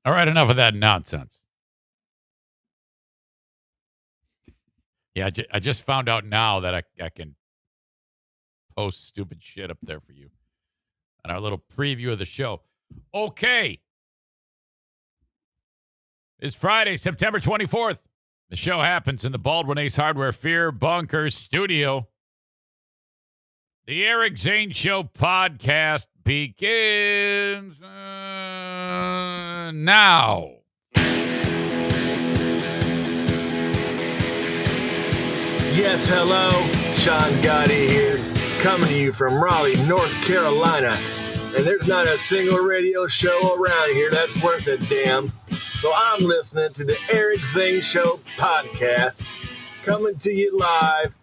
All right, enough of that nonsense. Yeah, I just found out now that I can post stupid shit up there for you on our little preview of the show. Okay. It's Friday, September 24th. The show happens in the Baldwin Ace Hardware Fear Bunker studio. The Eric Zane Show podcast begins now. Yes, hello. Sean Gotti here, coming to you from Raleigh, North Carolina. And there's not a single radio show around here that's worth a damn. So I'm listening to the Eric Zane Show podcast, coming to you live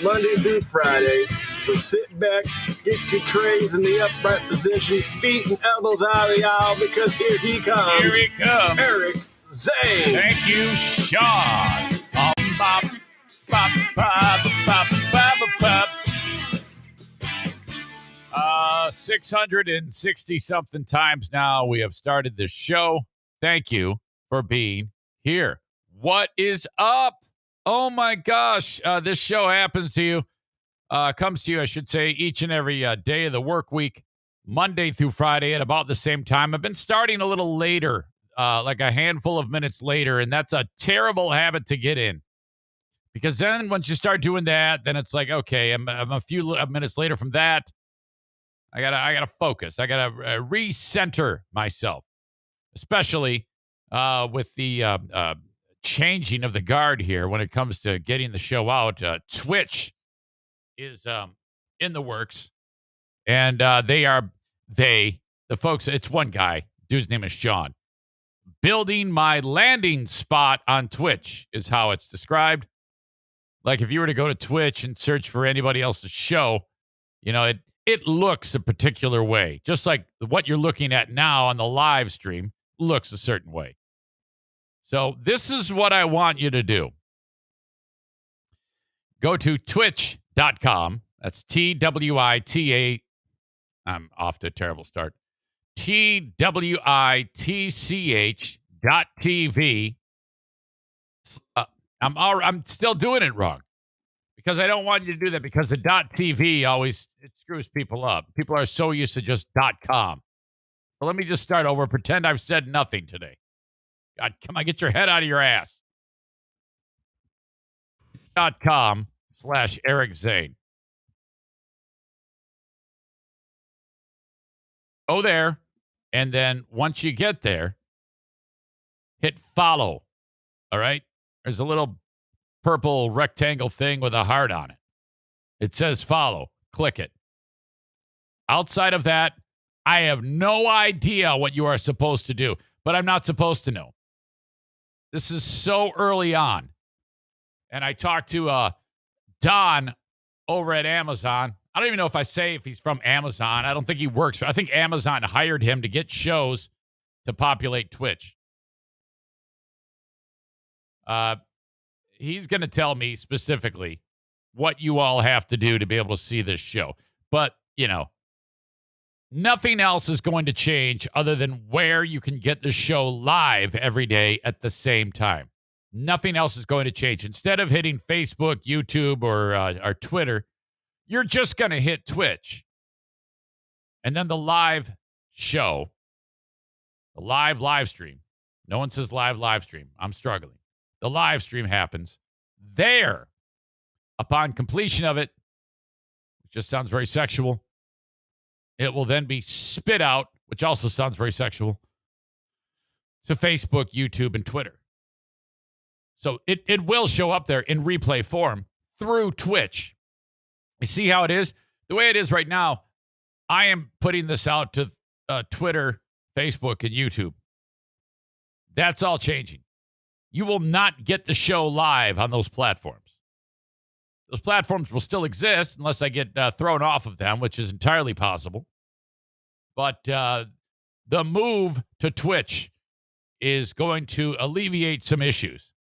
Monday through Friday. So sit back, get your trays in the upright position, feet and elbows out of the aisle, because here he comes. Here he comes. Eric Zane. Thank you, Sean. Bop, bop, bop, bop, bop, bop. 660-something times now we have started this show. Thank you for being here. What is up? Oh, my gosh. This show happens to you. Comes to you, I should say, each and every day of the work week, Monday through Friday at about the same time. I've been starting a little later, like a handful of minutes later, and that's a terrible habit to get in. Because then once you start doing that, then it's like, okay, I'm a few minutes later from that. I gotta focus. I gotta recenter myself, especially with the changing of the guard here when it comes to getting the show out. Twitch is in the works, and the folks, it's one guy, dude's name is Sean, building my landing spot on Twitch is how it's described. Like if you were to go to Twitch and search for anybody else's show, you know, it looks a particular way, just like what you're looking at now on the live stream looks a certain way. So this is what I want you to do. Go to twitch.com. That's TWITA. I'm off to a terrible start. TWITCH.TV. I'm still doing it wrong because I don't want you to do that, because the .tv always it screws people up. People are so used to just .com. So let me just start over. Pretend I've said nothing today. God, come on, get your head out of your ass. .com/Eric Zane. Go there, and then once you get there, hit follow. All right? There's a little purple rectangle thing with a heart on it. It says follow. Click it. Outside of that, I have no idea what you are supposed to do, but I'm not supposed to know. This is so early on. And I talked to Don over at Amazon. I don't even know if he's from Amazon. I don't think he works. I think Amazon hired him to get shows to populate Twitch. He's going to tell me specifically what you all have to do to be able to see this show. But, you know, nothing else is going to change other than where you can get the show live every day at the same time. Nothing else is going to change. Instead of hitting Facebook, YouTube, or Twitter, you're just going to hit Twitch. And then the live show, the live stream. No one says live stream. I'm struggling. The live stream happens there. Upon completion of it, which just sounds very sexual, it will then be spit out, which also sounds very sexual, to Facebook, YouTube, and Twitter. So it will show up there in replay form through Twitch. You see how it is? The way it is right now, I am putting this out to Twitter, Facebook, and YouTube. That's all changing. You will not get the show live on those platforms. Those platforms will still exist unless I get thrown off of them, which is entirely possible. But the move to Twitch is going to alleviate some issues.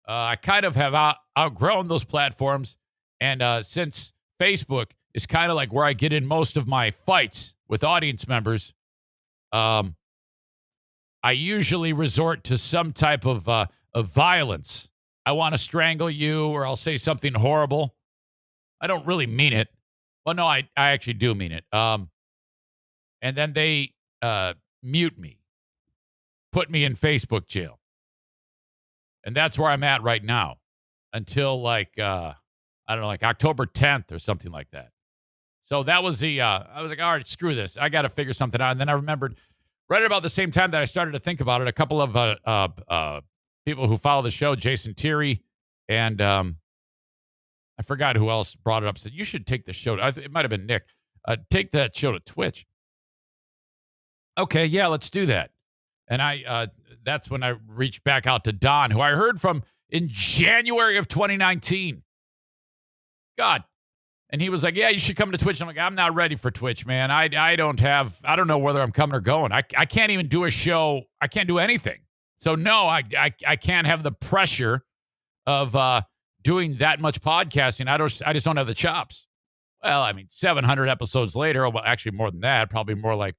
I kind of have outgrown those platforms. And since Facebook is kind of like where I get in most of my fights with audience members, I usually resort to some type of violence. I want to strangle you, or I'll say something horrible. I don't really mean it. Well, no, I actually do mean it. And then they mute me, put me in Facebook jail. And that's where I'm at right now until like, I don't know, like October 10th or something like that. So that was I was like, all right, screw this. I got to figure something out. And then I remembered right at about the same time that I started to think about it, a couple of people who follow the show, Jason Terry and I forgot who else brought it up, said, you should take the show. It might have been Nick. Take that show to Twitch. Okay, yeah, let's do that. And that's when I reached back out to Don, who I heard from in January of 2019. God. And he was like, yeah, you should come to Twitch. I'm like, I'm not ready for Twitch, man. I don't know whether I'm coming or going. I can't even do a show. I can't do anything. So no, I can't have the pressure of doing that much podcasting. I just don't have the chops. Well, I mean, 700 episodes later, well, actually more than that, probably more like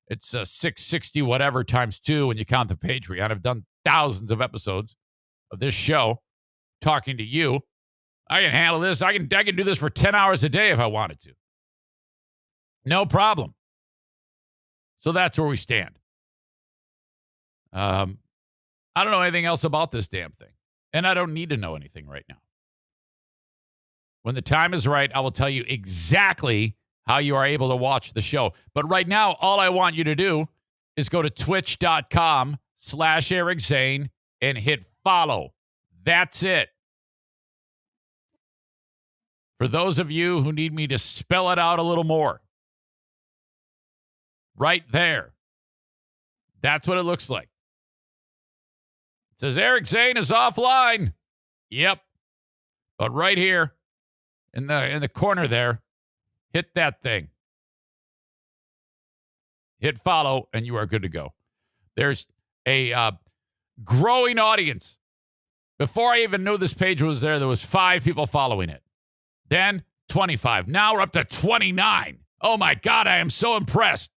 it's 660 whatever times 2 when you count the Patreon. I've done thousands of episodes of this show talking to you. I can handle this. I can do this for 10 hours a day if I wanted to. No problem. So that's where we stand. I don't know anything else about this damn thing. And I don't need to know anything right now. When the time is right, I will tell you exactly how you are able to watch the show. But right now, all I want you to do is go to twitch.com/Eric Zane and hit follow. That's it. For those of you who need me to spell it out a little more, right there. That's what it looks like. It says Eric Zane is offline. Yep. But right here in the corner there, hit that thing. Hit follow, and you are good to go. There's a growing audience. Before I even knew this page was there was 5 people following it. Then 25. Now we're up to 29. Oh, my God, I am so impressed.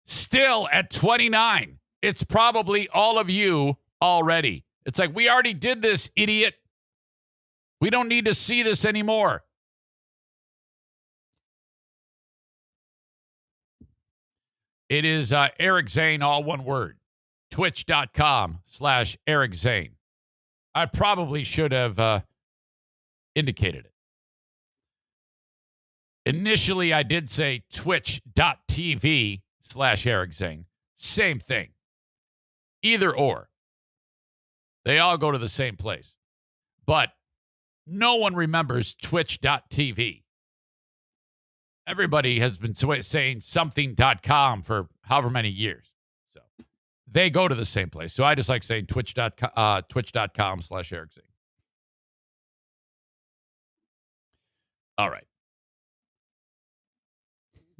Still at 29. It's probably all of you already. It's like, we already did this, idiot. We don't need to see this anymore. It is Eric Zane, all one word. Twitch.com/Eric Zane. I probably should have indicated it. Initially, I did say twitch.tv/Eric Zane. Same thing. Either or. They all go to the same place. But no one remembers twitch.tv. Everybody has been saying something.com for however many years. So they go to the same place. So I just like saying twitch.com/Eric Zane. All right.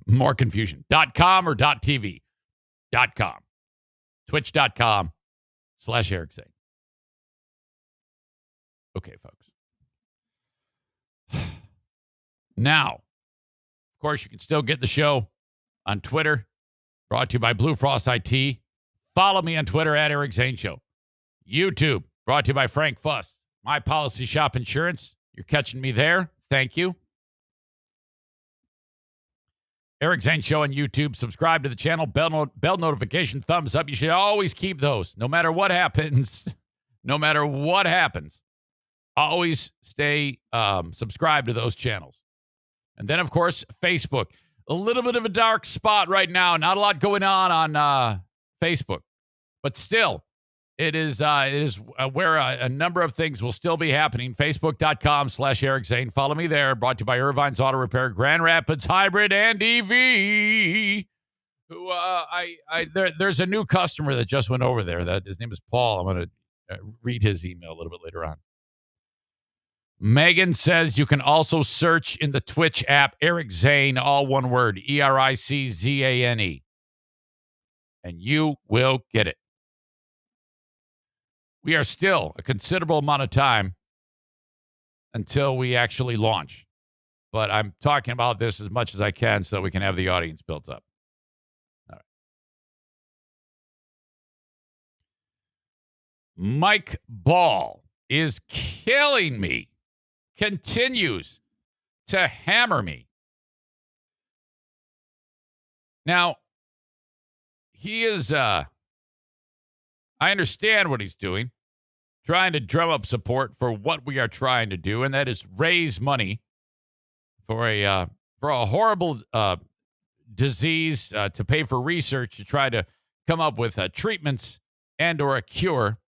More confusion. .com or .tv? .com. Twitch.com/Eric Zane. Okay, folks. Now, of course, you can still get the show on Twitter, brought to you by Blue Frost IT. Follow me on Twitter at Eric Zane Show. YouTube, brought to you by Frank Fuss. My Policy Shop Insurance. You're catching me there. Thank you. Eric Zane Show on YouTube. Subscribe to the channel. Bell notification, thumbs up. You should always keep those, no matter what happens. No matter what happens. Always stay subscribed to those channels. And then, of course, Facebook. A little bit of a dark spot right now. Not a lot going on Facebook. But still, it is where a number of things will still be happening. Facebook.com/Eric Zane. Follow me there. Brought to you by Irvine's Auto Repair, Grand Rapids Hybrid and EV. Who there's a new customer that just went over there. That his name is Paul. I'm going to read his email a little bit later on. Megan says you can also search in the Twitch app Eric Zane, all one word, ERICZANE. And you will get it. We are still a considerable amount of time until we actually launch. But I'm talking about this as much as I can so we can have the audience built up. Mike Ball is killing me, continues to hammer me. Now, he is, I understand what he's doing, trying to drum up support for what we are trying to do, and that is raise money for a horrible disease, to pay for research to try to come up with treatments and or a cure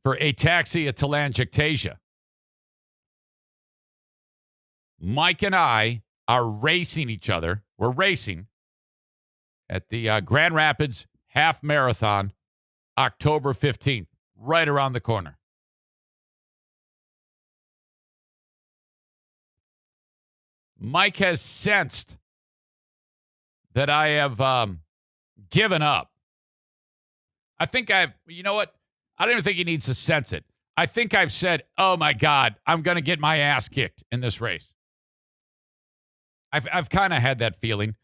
for ataxia telangiectasia. Mike and I are racing each other. We're racing at the Grand Rapids Half Marathon, October 15th, right around the corner. Mike has sensed that I have given up. I think you know what? I don't even think he needs to sense it. I think I've said, oh my God, I'm going to get my ass kicked in this race. I've kind of had that feeling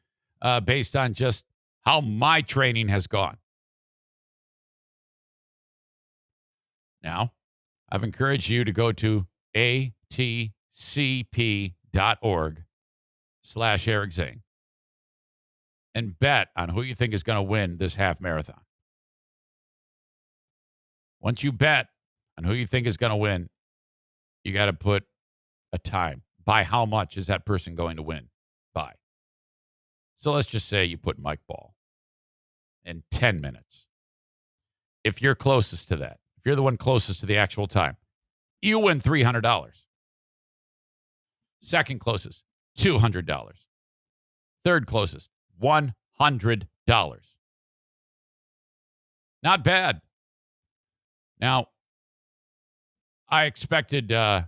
based on just how my training has gone. Now, I've encouraged you to go to atcp.org/Eric Zane and bet on who you think is going to win this half marathon. Once you bet on who you think is going to win, you got to put a time. By how much is that person going to win by? So let's just say you put Mike Ball in 10 minutes. If you're closest to that, if you're the one closest to the actual time, you win $300. Second closest, $200. Third closest, $100. Not bad. Now, I expected, I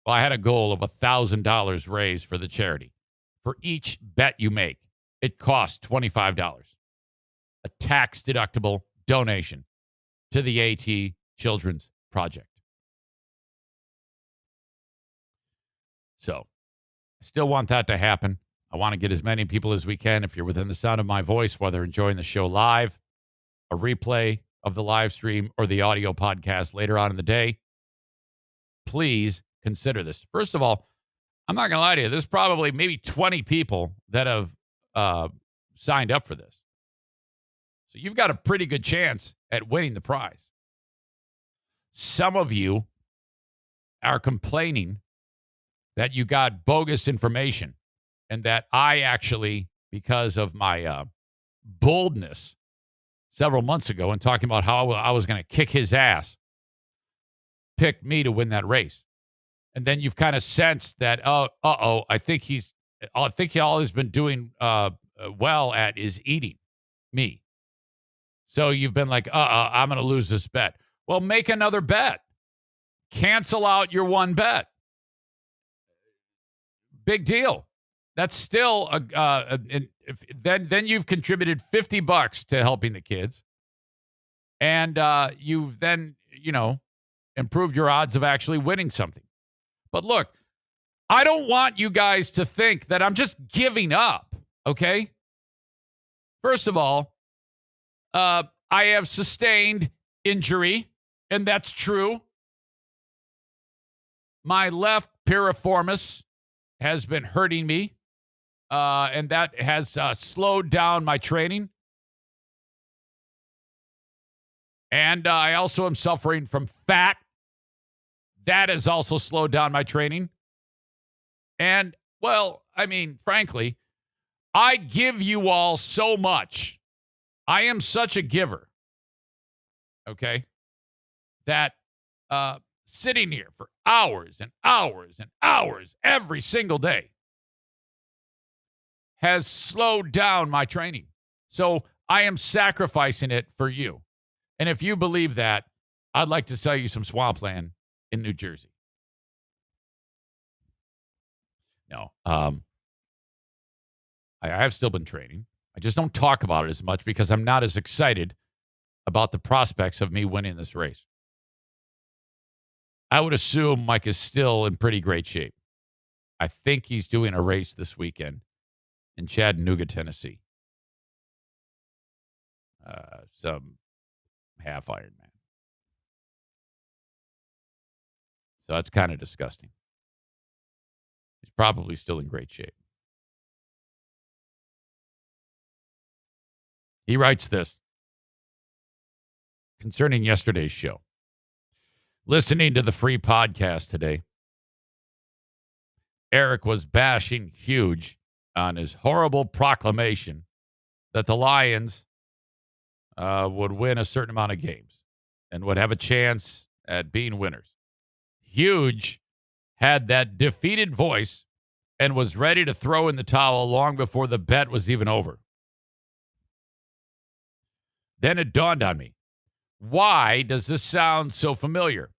had a goal of $1,000 raised for the charity. For each bet you make, it costs $25. A tax-deductible donation to the AT Children's Project. So, I still want that to happen. I want to get as many people as we can. If you're within the sound of my voice, whether enjoying the show live, a replay of the live stream, or the audio podcast later on in the day, please consider this. First of all, I'm not going to lie to you. There's probably maybe 20 people that have signed up for this. So you've got a pretty good chance at winning the prize. Some of you are complaining that you got bogus information and that I actually, because of my boldness several months ago and talking about how I was going to kick his ass, picked me to win that race. And then you've kind of sensed that, I think all he's been doing well at is eating me. So you've been like, I'm going to lose this bet. Well, make another bet. Cancel out your one bet. Big deal. That's still then you've contributed $50 to helping the kids, and you've then improved your odds of actually winning something. But look, I don't want you guys to think that I'm just giving up. Okay. First of all, I have sustained injury, and that's true. My left piriformis has been hurting me, and that has slowed down my training. And I also am suffering from fat. That has also slowed down my training. And, well, I mean, frankly, I give you all so much. I am such a giver, okay, that sitting here for hours and hours and hours every single day has slowed down my training. So I am sacrificing it for you. And if you believe that, I'd like to sell you some swampland in New Jersey. No, I have still been training. I just don't talk about it as much because I'm not as excited about the prospects of me winning this race. I would assume Mike is still in pretty great shape. I think he's doing a race this weekend in Chattanooga, Tennessee. Some half Ironman. So that's kind of disgusting. He's probably still in great shape. He writes this concerning yesterday's show. Listening to the free podcast today, Eric was bashing huge on his horrible proclamation that the Lions would win a certain amount of games and would have a chance at being winners. Huge had that defeated voice and was ready to throw in the towel long before the bet was even over. Then it dawned on me. Why does this sound so familiar?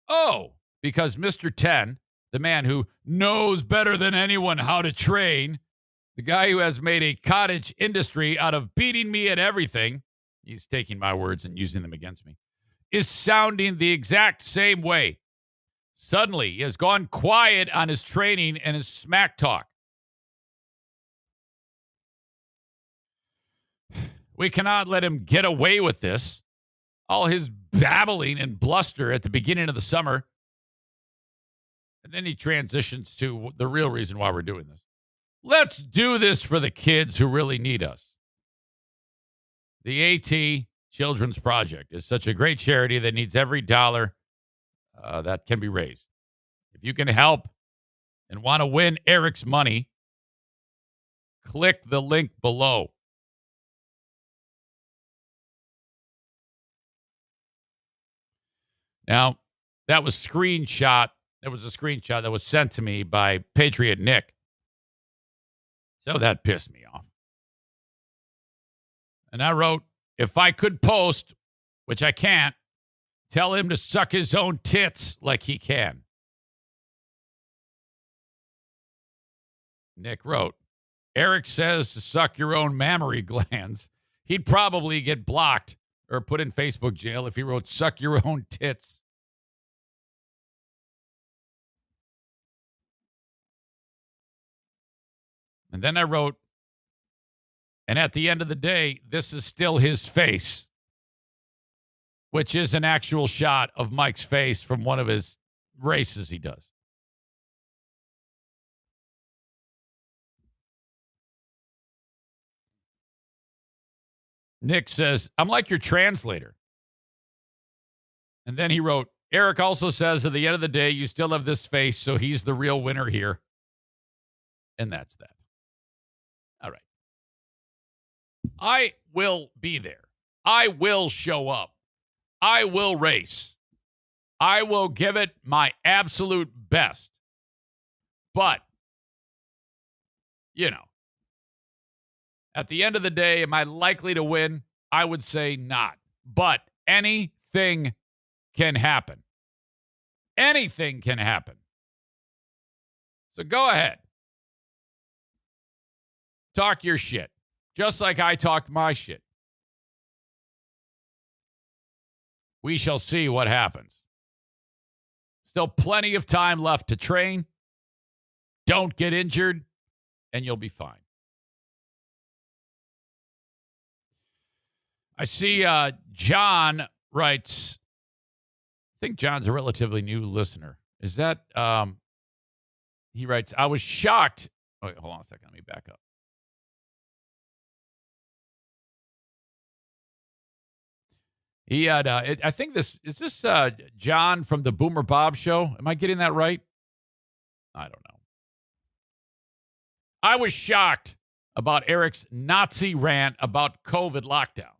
Oh, because Mr. 10, the man who knows better than anyone how to train, the guy who has made a cottage industry out of beating me at everything, he's taking my words and using them against me, is sounding the exact same way. Suddenly, he has gone quiet on his training and his smack talk. We cannot let him get away with this. All his babbling and bluster at the beginning of the summer. And then he transitions to the real reason why we're doing this. Let's do this for the kids who really need us. The AT Children's Project is such a great charity that needs every dollar that can be raised. If you can help and want to win Eric's money, click the link below. Now, that was a screenshot that was sent to me by Patriot Nick. So that pissed me off. And I wrote, if I could post, which I can't, tell him to suck his own tits like he can. Nick wrote, Eric says to suck your own mammary glands. He'd probably get blocked or put in Facebook jail if he wrote suck your own tits. And then I wrote, and at the end of the day, this is still his face, which is an actual shot of Mike's face from one of his races he does. Nick says, I'm like your translator. And then he wrote, Eric also says at the end of the day, you still have this face, so he's the real winner here. And that's that. All right. I will be there. I will show up. I will race. I will give it my absolute best. But, at the end of the day, am I likely to win? I would say not. But anything can happen. Anything can happen. So go ahead. Talk your shit. Just like I talked my shit. We shall see what happens. Still plenty of time left to train. Don't get injured, and you'll be fine. I see John writes, I think John's a relatively new listener. Is that, he writes, I was shocked. Wait, hold on a second. Let me back up. He had, I think is this John from the Boomer Bob show? Am I getting that right? I don't know. I was shocked about Eric's Nazi rant about COVID lockdowns.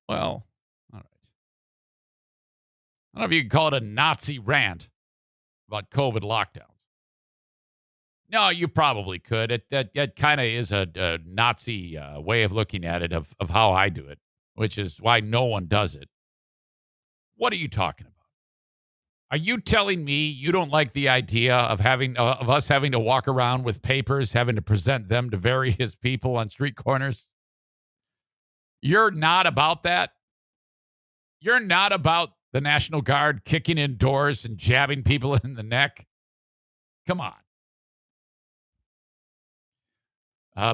Well, all right. I don't know if you can call it a Nazi rant about COVID lockdowns. No, you probably could. That kind of is a Nazi way of looking at it of how I do it, which is why no one does it. What are you talking about? Are you telling me you don't like the idea of us having to walk around with papers, having to present them to various people on street corners? You're not about that? You're not about the National Guard kicking in doors and jabbing people in the neck? Come on.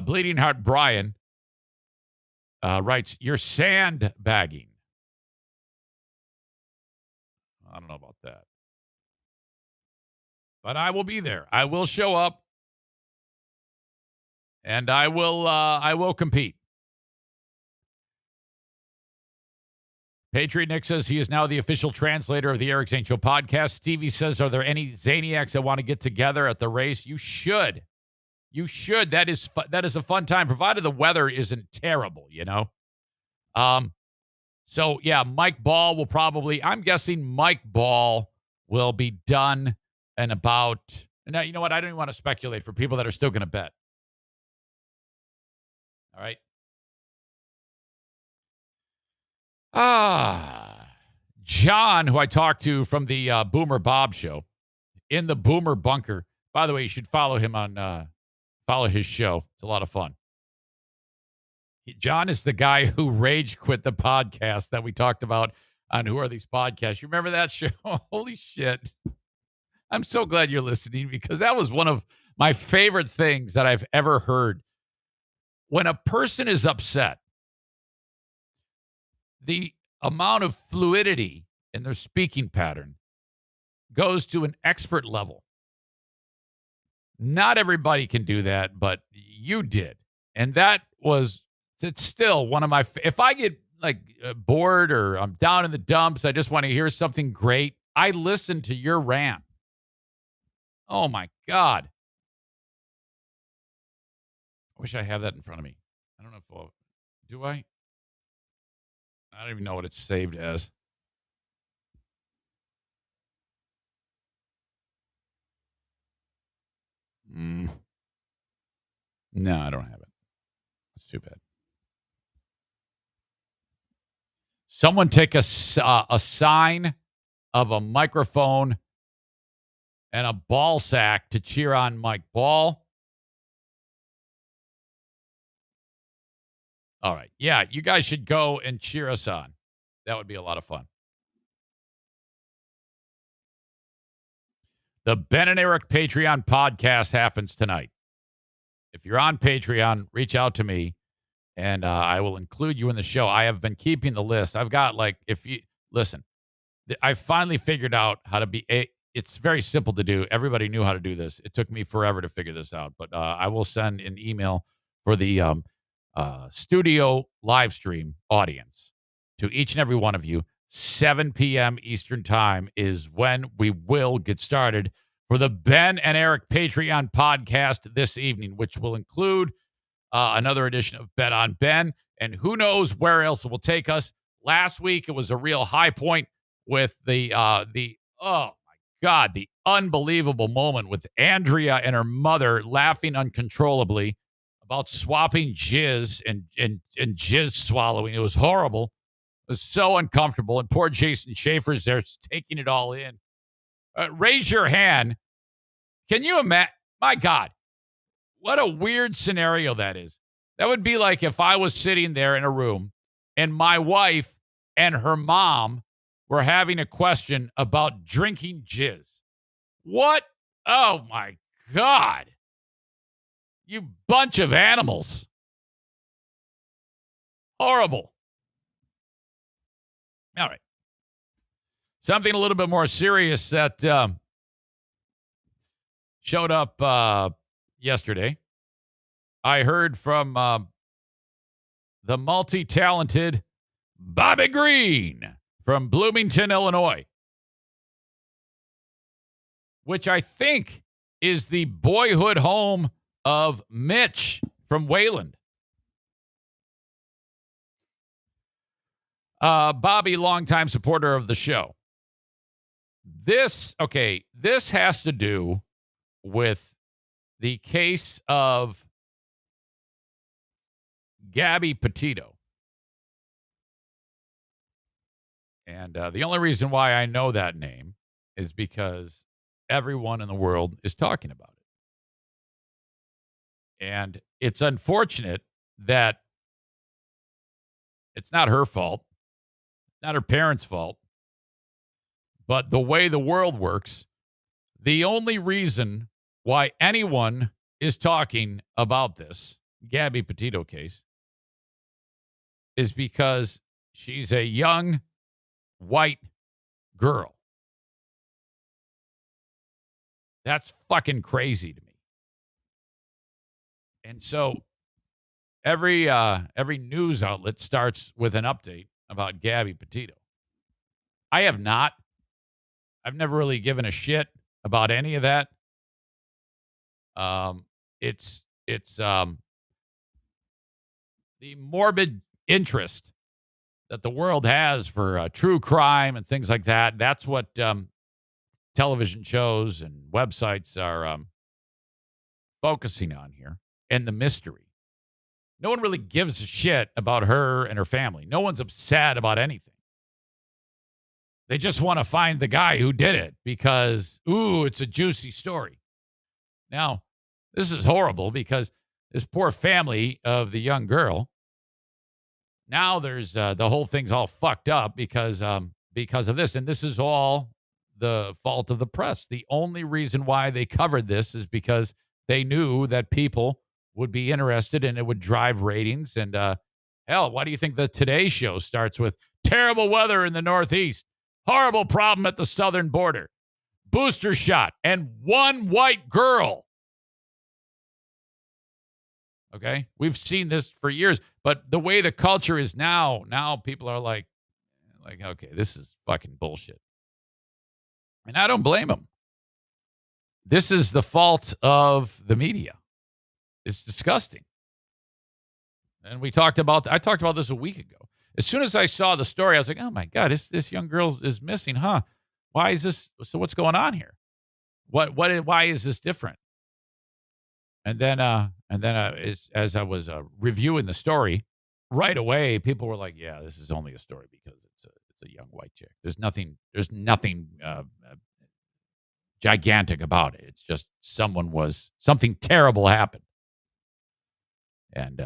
Bleeding Heart Brian writes, you're sandbagging. I don't know about that. But I will be there. I will show up. And I will compete. Patriot Nick says he is now the official translator of the Eric Zane Show podcast. Stevie says, are there any Zaniacs that want to get together at the race? You should. You should. That is a fun time, provided the weather isn't terrible, you know? So, yeah, Mike Ball will probably, I'm guessing Mike Ball will be done in about, now, you know what? I don't even want to speculate for people that are still going to bet. All right. John, who I talked to from the Boomer Bob show in the Boomer Bunker. By the way, you should follow him on, follow his show. It's a lot of fun. John is the guy who rage quit the podcast that we talked about on Who Are These Podcasts. You remember that show? Holy shit. I'm so glad you're listening because that was one of my favorite things that I've ever heard. When a person is upset, the amount of fluidity in their speaking pattern goes to an expert level. Not everybody can do that, but you did. And it's still one of my, if I get like bored or I'm down in the dumps, I just want to hear something great, I listen to your rant. Oh my God. I wish I have that in front of me. I don't know if do I? I don't even know what it's saved as. No, I don't have it. That's too bad. Someone take a sign of a microphone and a ball sack to cheer on Mike Ball. All right. Yeah, you guys should go and cheer us on. That would be a lot of fun. The Ben and Eric Patreon podcast happens tonight. If you're on Patreon, reach out to me, and I will include you in the show. I have been keeping the list. I've got listen, I finally figured out how to be it's very simple to do. Everybody knew how to do this. It took me forever to figure this out, but I will send an email for the studio live stream audience to each and every one of you. 7 p.m. Eastern time is when we will get started for the Ben and Eric Patreon podcast this evening, which will include another edition of Bet on Ben, and who knows where else it will take us. Last week, it was a real high point with the oh my God, the unbelievable moment with Andrea and her mother laughing uncontrollably about swapping jizz and jizz swallowing. It was horrible. It was so uncomfortable. And poor Jason Schaefer's there taking it all in. Raise your hand. Can you imagine? My God, what a weird scenario that is. That would be like if I was sitting there in a room and my wife and her mom were having a question about drinking jizz. What? Oh, my God. You bunch of animals. Horrible. All right. Something a little bit more serious that showed up yesterday. I heard from the multi-talented Bobby Green from Bloomington, Illinois, which I think is the boyhood home of Mitch from Wayland. Bobby, longtime supporter of the show. This has to do with the case of Gabby Petito. And the only reason why I know that name is because everyone in the world is talking about it. And it's unfortunate that it's not her fault, not her parents' fault, but the way the world works, the only reason why anyone is talking about this Gabby Petito case is because she's a young white girl. That's fucking crazy to me. And so every news outlet starts with an update about Gabby Petito. I have not. I've never really given a shit about any of that. It's the morbid interest that the world has for true crime and things like that. That's what television shows and websites are focusing on here, and the mystery. No one really gives a shit about her and her family. No one's upset about anything. They just want to find the guy who did it because, ooh, it's a juicy story. Now, this is horrible because this poor family of the young girl, now there's the whole thing's all fucked up because of this. And this is all the fault of the press. The only reason why they covered this is because they knew that people would be interested and it would drive ratings. And hell, why do you think the Today Show starts with terrible weather in the Northeast, horrible problem at the southern border, booster shot, and one white girl? Okay, we've seen this for years, but the way the culture is now people are like, okay, this is fucking bullshit. And I don't blame them. This is the fault of the media. It's disgusting. And I talked about this a week ago. As soon as I saw the story, I was like, oh my God, this young girl is missing, huh? Why is this? So what's going on here? Why is this different? And then as I was reviewing the story, right away, people were like, yeah, this is only a story because it's a young white chick. There's nothing gigantic about it. It's just something terrible happened. And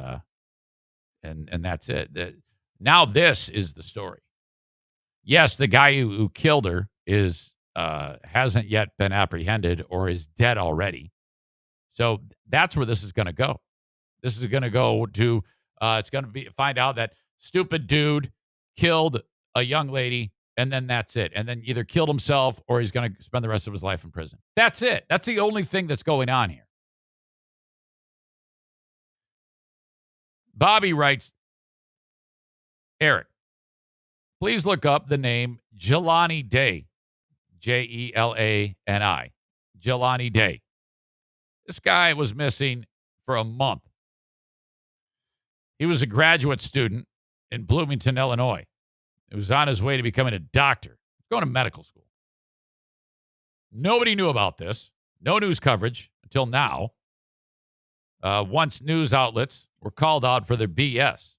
that's it. Now this is the story. Yes, the guy who killed her hasn't yet been apprehended or is dead already. So that's where this is going to go. This is going to go to it's going to find out that stupid dude killed a young lady, and then that's it. And then either killed himself or he's going to spend the rest of his life in prison. That's it. That's the only thing that's going on here. Bobby writes, Eric, please look up the name Jelani Day, Jelani, Jelani Day. This guy was missing for a month. He was a graduate student in Bloomington, Illinois. He was on his way to becoming a doctor, going to medical school. Nobody knew about this. No news coverage until now. Once news outlets were called out for their BS.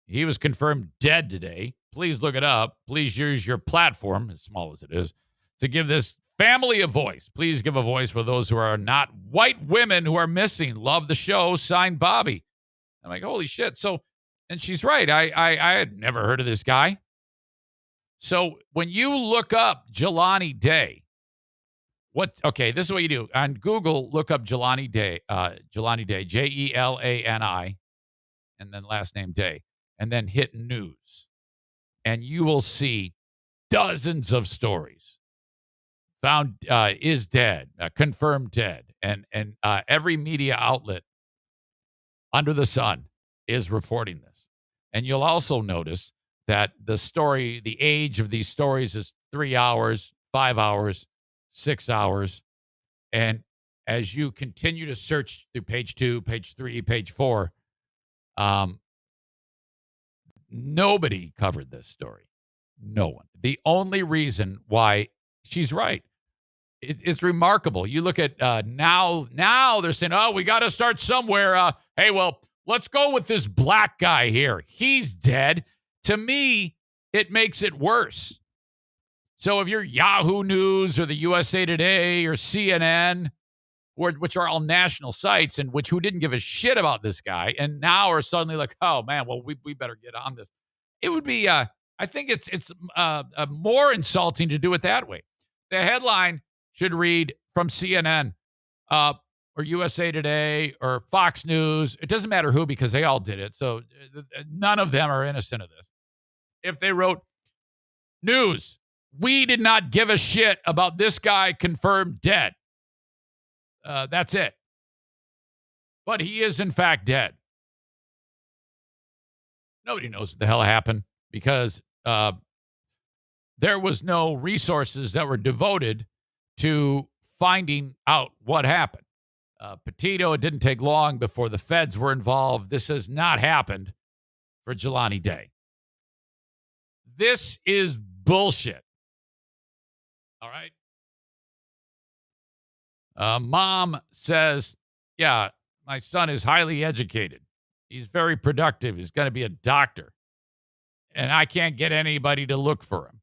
He was confirmed dead today. Please look it up. Please use your platform, as small as it is, to give this family a voice. Please give a voice for those who are not white women who are missing. Love the show. Signed, Bobby. I'm like, holy shit. So, and she's right. I had never heard of this guy. So when you look up Jelani Day, this is what you do. On Google, look up Jelani Day, Jelani, and then last name Day, and then hit news. And you will see dozens of stories. Found is dead, confirmed dead. And every media outlet under the sun is reporting this. And you'll also notice that the age of these stories is 3 hours, 5 hours, 6 hours. And as you continue to search through page 2, page 3, page 4, nobody covered this story. No one. The only reason why she's right. It's remarkable. You look at now they're saying, oh, we got to start somewhere. Hey, well, let's go with this black guy here. He's dead. To me, it makes it worse. So if you're Yahoo News or the USA Today or CNN, which are all national sites and who didn't give a shit about this guy and now are suddenly like, oh, man, well, we better get on this. It would be, I think it's more insulting to do it that way. The headline should read from CNN or USA Today or Fox News. It doesn't matter who because they all did it. So none of them are innocent of this. If they wrote news, We did not give a shit about this guy confirmed dead. That's it. But he is, in fact, dead. Nobody knows what the hell happened because there was no resources that were devoted to finding out what happened. Petito, it didn't take long before the feds were involved. This has not happened for Jelani Day. This is bullshit. All right. Mom says, yeah, my son is highly educated. He's very productive. He's going to be a doctor. And I can't get anybody to look for him.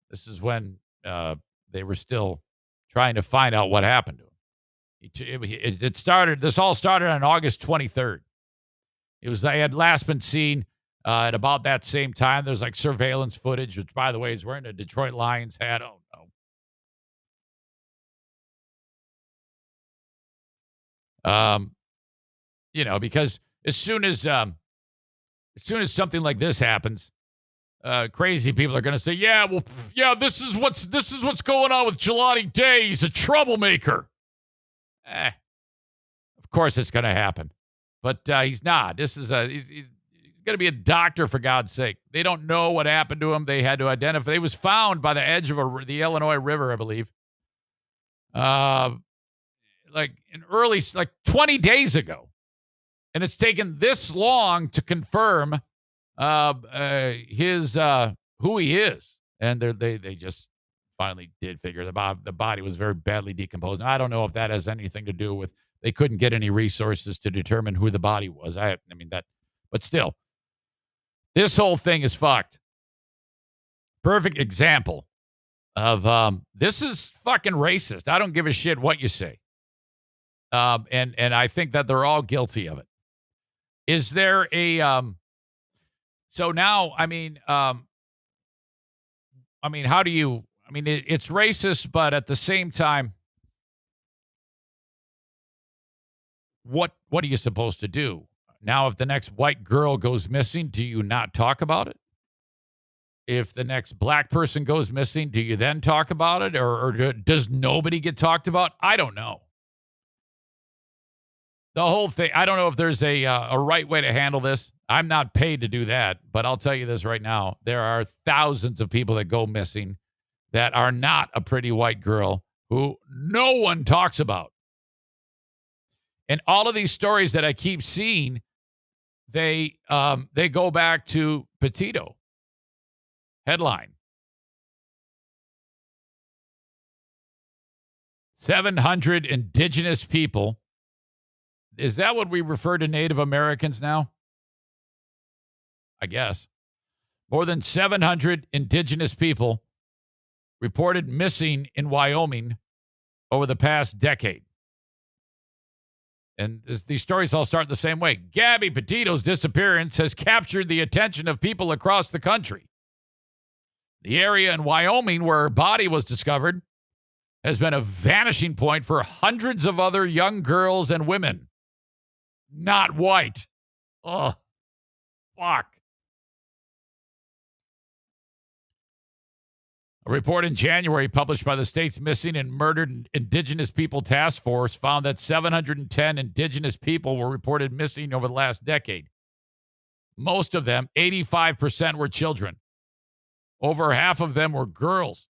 This is when they were still trying to find out what happened to him. This all started on August 23rd. They had last been seen at about that same time. There's like surveillance footage, which, by the way, is wearing a Detroit Lions hat. Oh, no. Because as soon as something like this happens, crazy people are going to say, this is what's going on with Jelani Day. He's a troublemaker. Of course it's going to happen, but he's not. He's going to be a doctor, for God's sake. They don't know what happened to him. They had to identify. He was found by the edge of the Illinois River, I believe. 20 days ago. And it's taken this long to confirm who he is. And they just finally did figure the body was very badly decomposed. Now, I don't know if that has anything to do with they couldn't get any resources to determine who the body was. But still, this whole thing is fucked. Perfect example of this is fucking racist. I don't give a shit what you say. And I think that they're all guilty of it. Is there a so now, how do you, it's racist, but at the same time, what are you supposed to do? Now, if the next white girl goes missing, do you not talk about it? If the next black person goes missing, do you then talk about it? Or does nobody get talked about? I don't know. The whole thing, I don't know if there's a right way to handle this. I'm not paid to do that, but I'll tell you this right now. There are thousands of people that go missing that are not a pretty white girl who no one talks about. And all of these stories that I keep seeing, they go back to Petito. Headline. 700 indigenous people. Is that what we refer to Native Americans now? I guess. More than 700 indigenous people reported missing in Wyoming over the past decade. And these stories all start the same way. Gabby Petito's disappearance has captured the attention of people across the country. The area in Wyoming where her body was discovered has been a vanishing point for hundreds of other young girls and women. Not white. Oh, fuck. A report in January published by the state's Missing and Murdered Indigenous People Task Force found that 710 indigenous people were reported missing over the last decade. Most of them, 85%, were children. Over half of them were girls.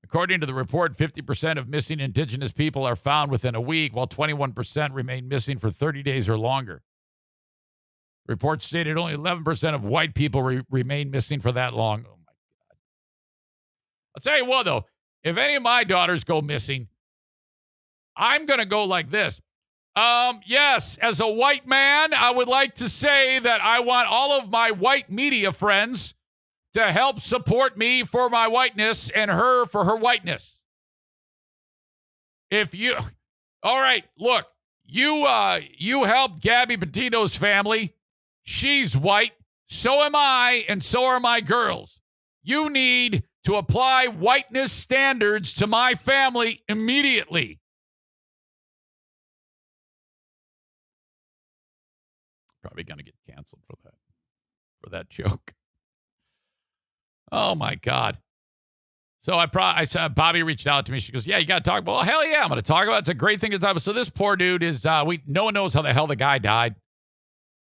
According to the report, 50% of missing indigenous people are found within a week, while 21% remain missing for 30 days or longer. Reports stated only 11% of white people remain missing for that long. Oh, my God. I'll tell you what, though. If any of my daughters go missing, I'm going to go like this. Yes, as a white man, I would like to say that I want all of my white media friends to help support me for my whiteness and her for her whiteness. All right, look, you helped Gabby Petito's family. She's white. So am I, and so are my girls. You need to apply whiteness standards to my family immediately. Probably going to get canceled for that joke. Oh, my God. So I saw Bobby reached out to me. She goes, yeah, you got to talk about, well, hell yeah, I'm going to talk about it. It's a great thing to talk about. So this poor dude is, no one knows how the hell the guy died.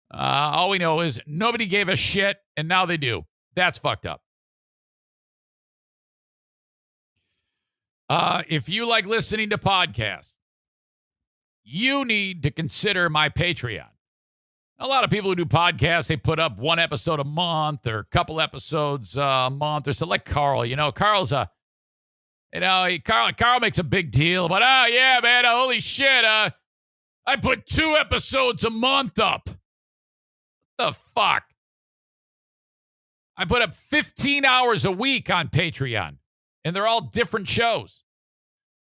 All we know is nobody gave a shit, and now they do. That's fucked up. If you like listening to podcasts, you need to consider my Patreon. A lot of people who do podcasts, they put up one episode a month or a couple episodes a month or so. Like Carl, Carl's Carl makes a big deal about, oh yeah, man, holy shit, I put 2 episodes a month up. What the fuck? I put up 15 hours a week on Patreon, and they're all different shows.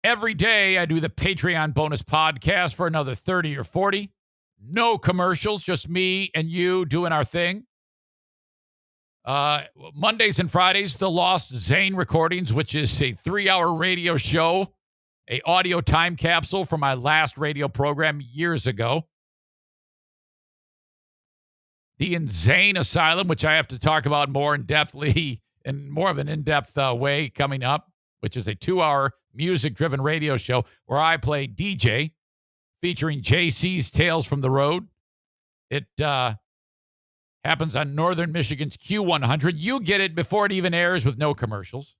Every day I do the Patreon bonus podcast for another 30 or 40. No commercials, just me and you doing our thing. Mondays and Fridays, the Lost Zane recordings, which is a 3-hour radio show, a audio time capsule from my last radio program years ago. The Insane Asylum, which I have to talk about more in more of an in-depth way coming up, which is a 2-hour music-driven radio show where I play DJ, featuring JC's Tales from the Road. It happens on Northern Michigan's Q100. You get it before it even airs with no commercials.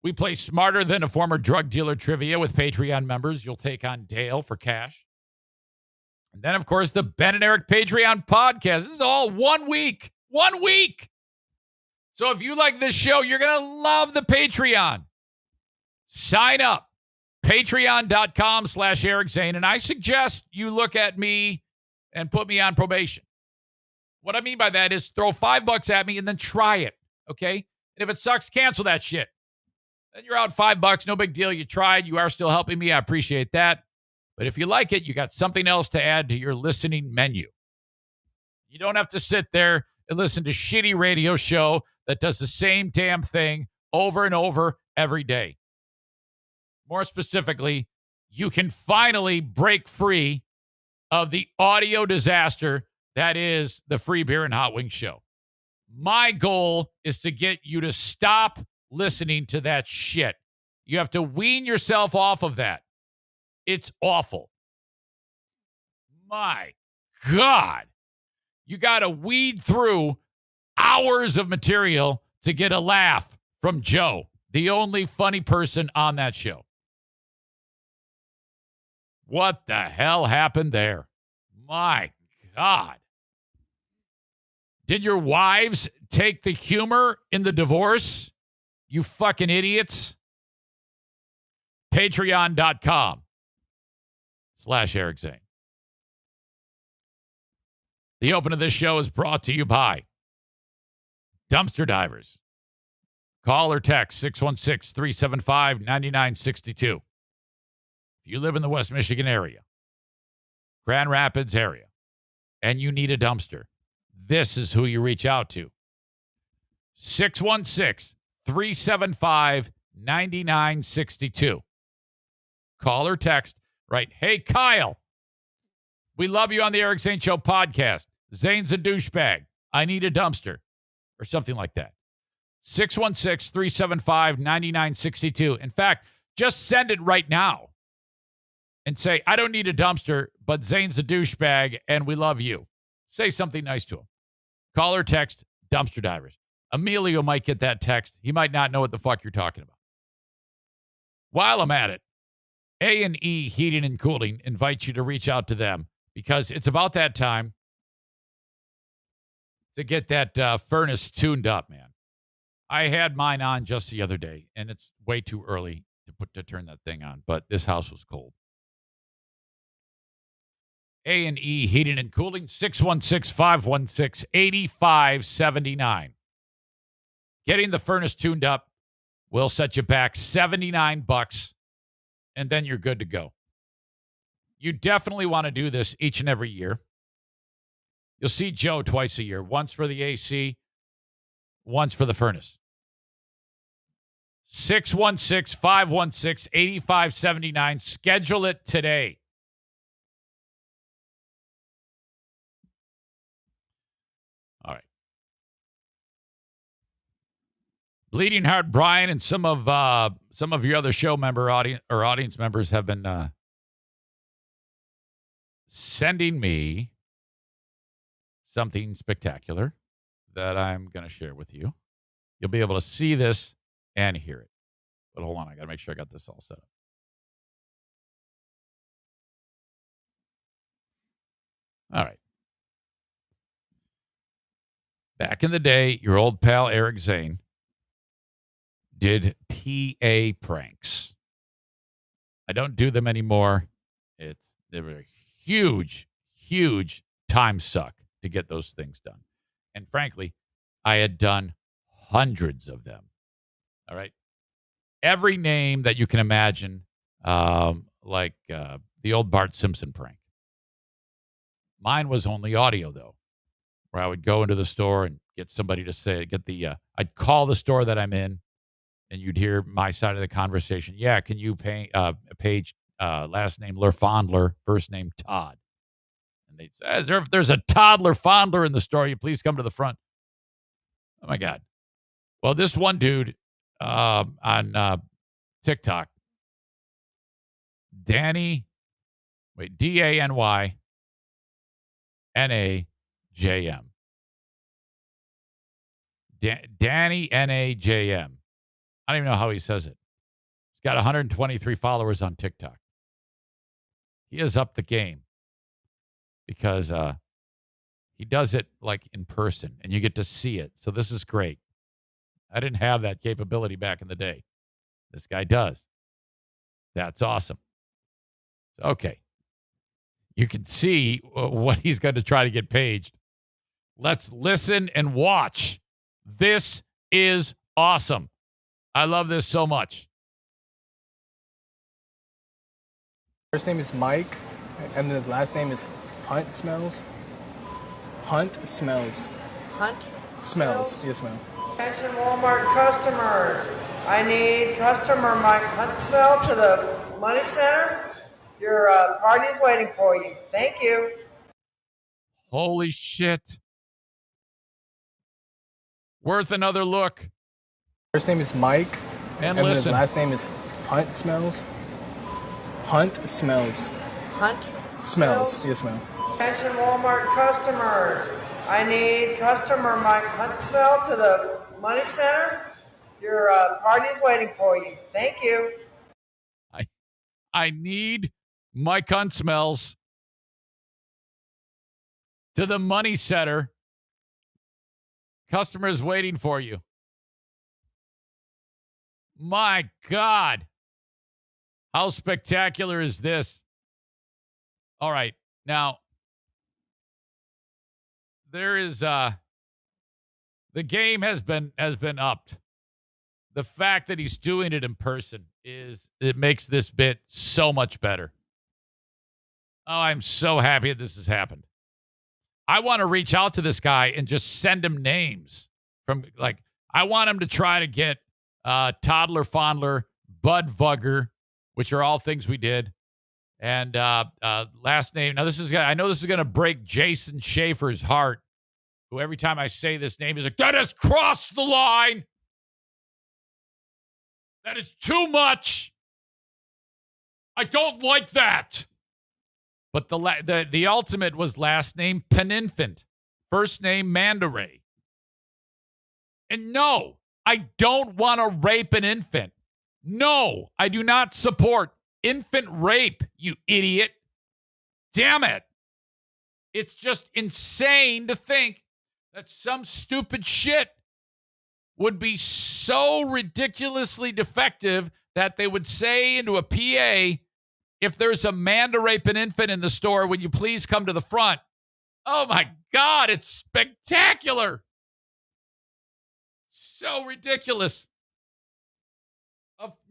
We play Smarter Than a Former Drug Dealer trivia with Patreon members. You'll take on Dale for cash. And then, of course, the Ben and Eric Patreon podcast. This is all 1 week. 1 week. So if you like this show, you're going to love the Patreon. Sign up. Patreon.com/Eric Zane. And I suggest you look at me and put me on probation. What I mean by that is throw $5 at me and then try it. Okay? And if it sucks, cancel that shit. Then you're out $5. No big deal. You tried. You are still helping me. I appreciate that. But if you like it, you got something else to add to your listening menu. You don't have to sit there and listen to shitty radio show that does the same damn thing over and over every day. More specifically, you can finally break free of the audio disaster that is the Free Beer and Hot Wings show. My goal is to get you to stop listening to that shit. You have to wean yourself off of that. It's awful. My God. You got to weed through hours of material to get a laugh from Joe, the only funny person on that show. What the hell happened there? My God. Did your wives take the humor in the divorce? You fucking idiots. Patreon.com/Eric Zane. The open of this show is brought to you by Dumpster Divers. Call or text 616-375-9962. If you live in the West Michigan area, Grand Rapids area, and you need a dumpster, this is who you reach out to. 616-375-9962. Call or text, right? Hey, Kyle, we love you on the Eric Zane Show podcast. Zane's a douchebag. I need a dumpster. Or something like that. 616-375-9962. In fact, just send it right now. And say, I don't need a dumpster, but Zane's a douchebag, and we love you. Say something nice to him. Call or text Dumpster Divers. Emilio might get that text. He might not know what the fuck you're talking about. While I'm at it, A&E Heating and Cooling invites you to reach out to them because it's about that time to get that furnace tuned up, man. I had mine on just the other day, and it's way too early to turn that thing on, but this house was cold. A&E Heating and Cooling, 616-516-8579. Getting the furnace tuned up will set you back $79, and then you're good to go. You definitely want to do this each and every year. You'll see Joe twice a year, once for the AC, once for the furnace. 616-516-8579. Schedule it today. All right. Bleeding Heart Brian and some of your other show member audience members have been sending me something spectacular that I'm going to share with you. You'll be able to see this and hear it. But hold on, I got to make sure I got this all set up. All right. Back in the day, your old pal Eric Zane did PA pranks. I don't do them anymore. They were a huge, huge time suck to get those things done. And frankly, I had done hundreds of them. All right. Every name that you can imagine, like the old Bart Simpson prank. Mine was only audio, though, where I would go into the store and get somebody to say, I'd call the store that I'm in, and you'd hear my side of the conversation. Yeah, can you page last name Lerfondler, first name Todd? And they'd say, if there's a toddler fondler in the store, you please come to the front. Oh, my God. Well, this one dude on TikTok, D-A-N-Y N-A-J-M. Danny N-A-J-M. I don't even know how he says it. He's got 123 followers on TikTok. He has upped the game because he does it like in person and you get to see it. So this is great. I didn't have that capability back in the day. This guy does. That's awesome. Okay. You can see what he's going to try to get paged. Let's listen and watch. This is awesome. I love this so much. First name is Mike, and then his last name is Hunt Smells. Hunt Smells. Hunt? Smells. Yes, ma'am. Attention Walmart customers. I need customer Mike Huntsmell to the money center. Your party is waiting for you. Thank you. Holy shit. Worth another look. First name is Mike, and then listen. his last name is Hunt Smells. Hunt Smells. Hunt? Smells. Yes, ma'am. Attention Walmart customers. I need customer Mike Huntsmell to the money center. Your party is waiting for you. Thank you. I need Mike Huntsmells to the money center. Customers waiting for you. My God. How spectacular is this? All right. Now, there is the game has been upped. The fact that he's doing it in person it makes this bit so much better. Oh, I'm so happy that this has happened. I want to reach out to this guy and just send him names I want him to try to get Toddler Fondler, Bud Vugger, which are all things we did. And last name. Now, I know this is going to break Jason Schaefer's heart, who every time I say this name is like, that has crossed the line. That is too much. I don't like that. But the ultimate was last name Peninfant, first name Mandaray. And no, I don't want to rape an infant. No, I do not support infant rape, you idiot. Damn it. It's just insane to think that some stupid shit would be so ridiculously defective that they would say into a PA, if there's a man to rape an infant in the store, would you please come to the front? Oh my God, it's spectacular. So ridiculous.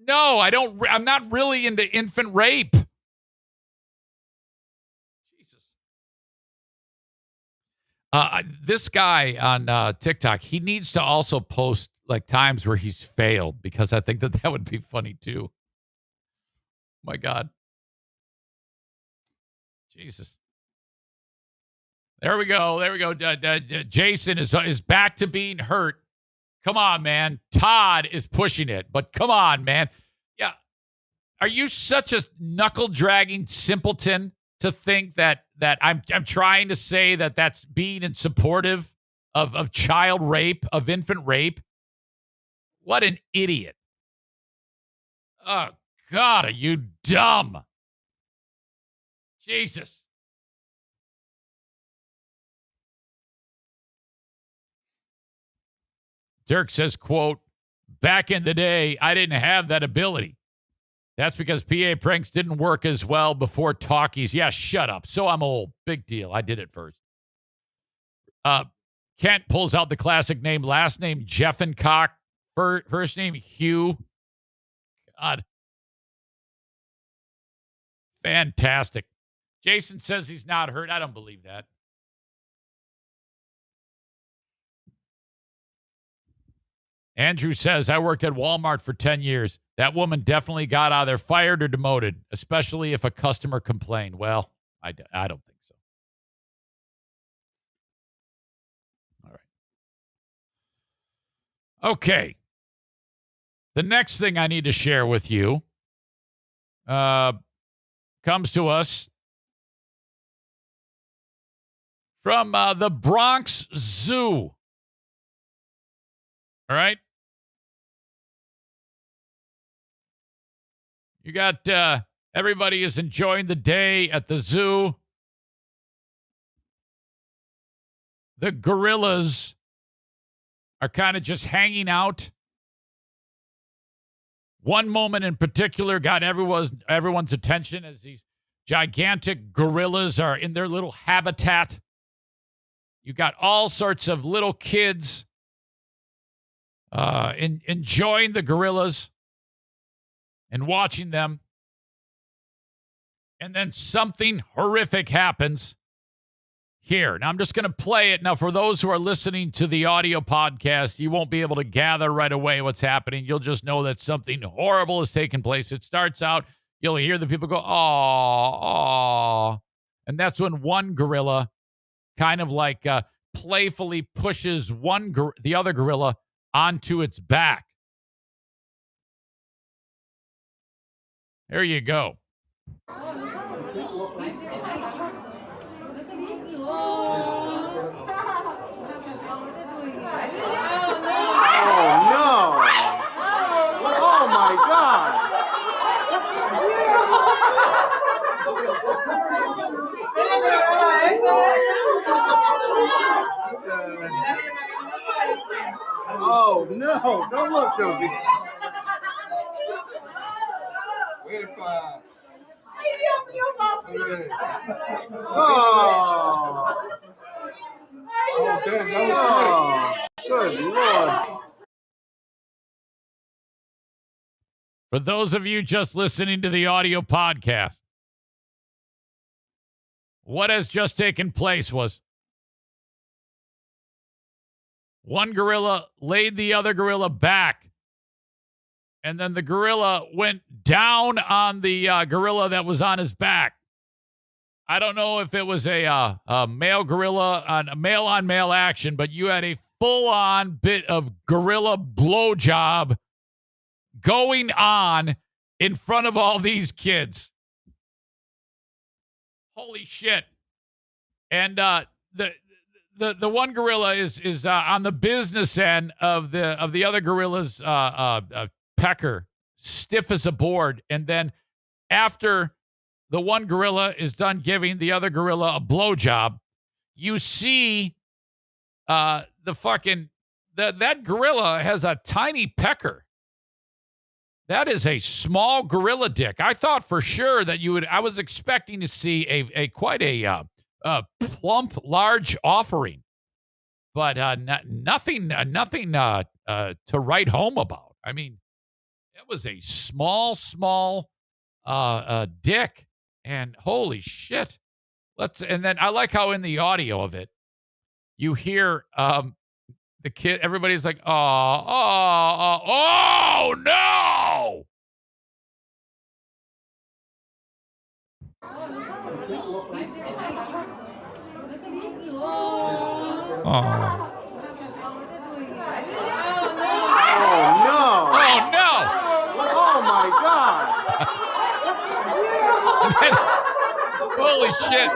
No, I'm not really into infant rape. Jesus. This guy on TikTok, he needs to also post like times where he's failed, because I think that would be funny too. My God. Jesus. There we go. Jason is back to being hurt Come on, man. Todd is pushing it, but come on, man. Yeah. Are you such a knuckle-dragging simpleton to think that I'm trying to say that that's being in supportive of child rape, of infant rape? What an idiot. Oh, God, are you dumb? Jesus. Dirk says, quote, back in the day, I didn't have that ability. That's because PA pranks didn't work as well before talkies. Yeah, shut up. So I'm old. Big deal. I did it first. Kent pulls out the classic name, last name Jeffencock, first name Hugh. God. Fantastic. Jason says he's not hurt. I don't believe that. Andrew says, I worked at Walmart for 10 years. That woman definitely got out of there fired or demoted, especially if a customer complained. Well, I don't think so. All right. Okay. The next thing I need to share with you comes to us from the Bronx Zoo. All right. You got everybody is enjoying the day at the zoo. The gorillas are kind of just hanging out. One moment in particular got everyone's attention as these gigantic gorillas are in their little habitat. You got all sorts of little kids enjoying the gorillas and watching them. And then something horrific happens here. Now, I'm just going to play it. Now, for those who are listening to the audio podcast, you won't be able to gather right away what's happening. You'll just know that something horrible has taken place. It starts out, you'll hear the people go, aw, aw. And that's when one gorilla kind of like playfully pushes the other gorilla onto its back. There you go. Oh, no. Don't look, Josie. Oh. Oh, damn, that was good. Good Lord. For those of you just listening to the audio podcast, what has just taken place was one gorilla laid the other gorilla back, and then the gorilla went down on the gorilla that was on his back. I don't know if it was a male gorilla on a male-on-male action, but you had a full-on bit of gorilla blowjob going on in front of all these kids. Holy shit. And the one gorilla is on the business end of the other gorilla's pecker, stiff as a board. And then after the one gorilla is done giving the other gorilla a blowjob, you see that gorilla has a tiny pecker. That is a small gorilla dick. I thought for sure that I was expecting to see a quite a plump, large offering, but nothing to write home about. I mean, it was a small dick, and holy shit. And then I like how in the audio of it, you hear the kid, everybody's like, oh no! Oh. Holy shit.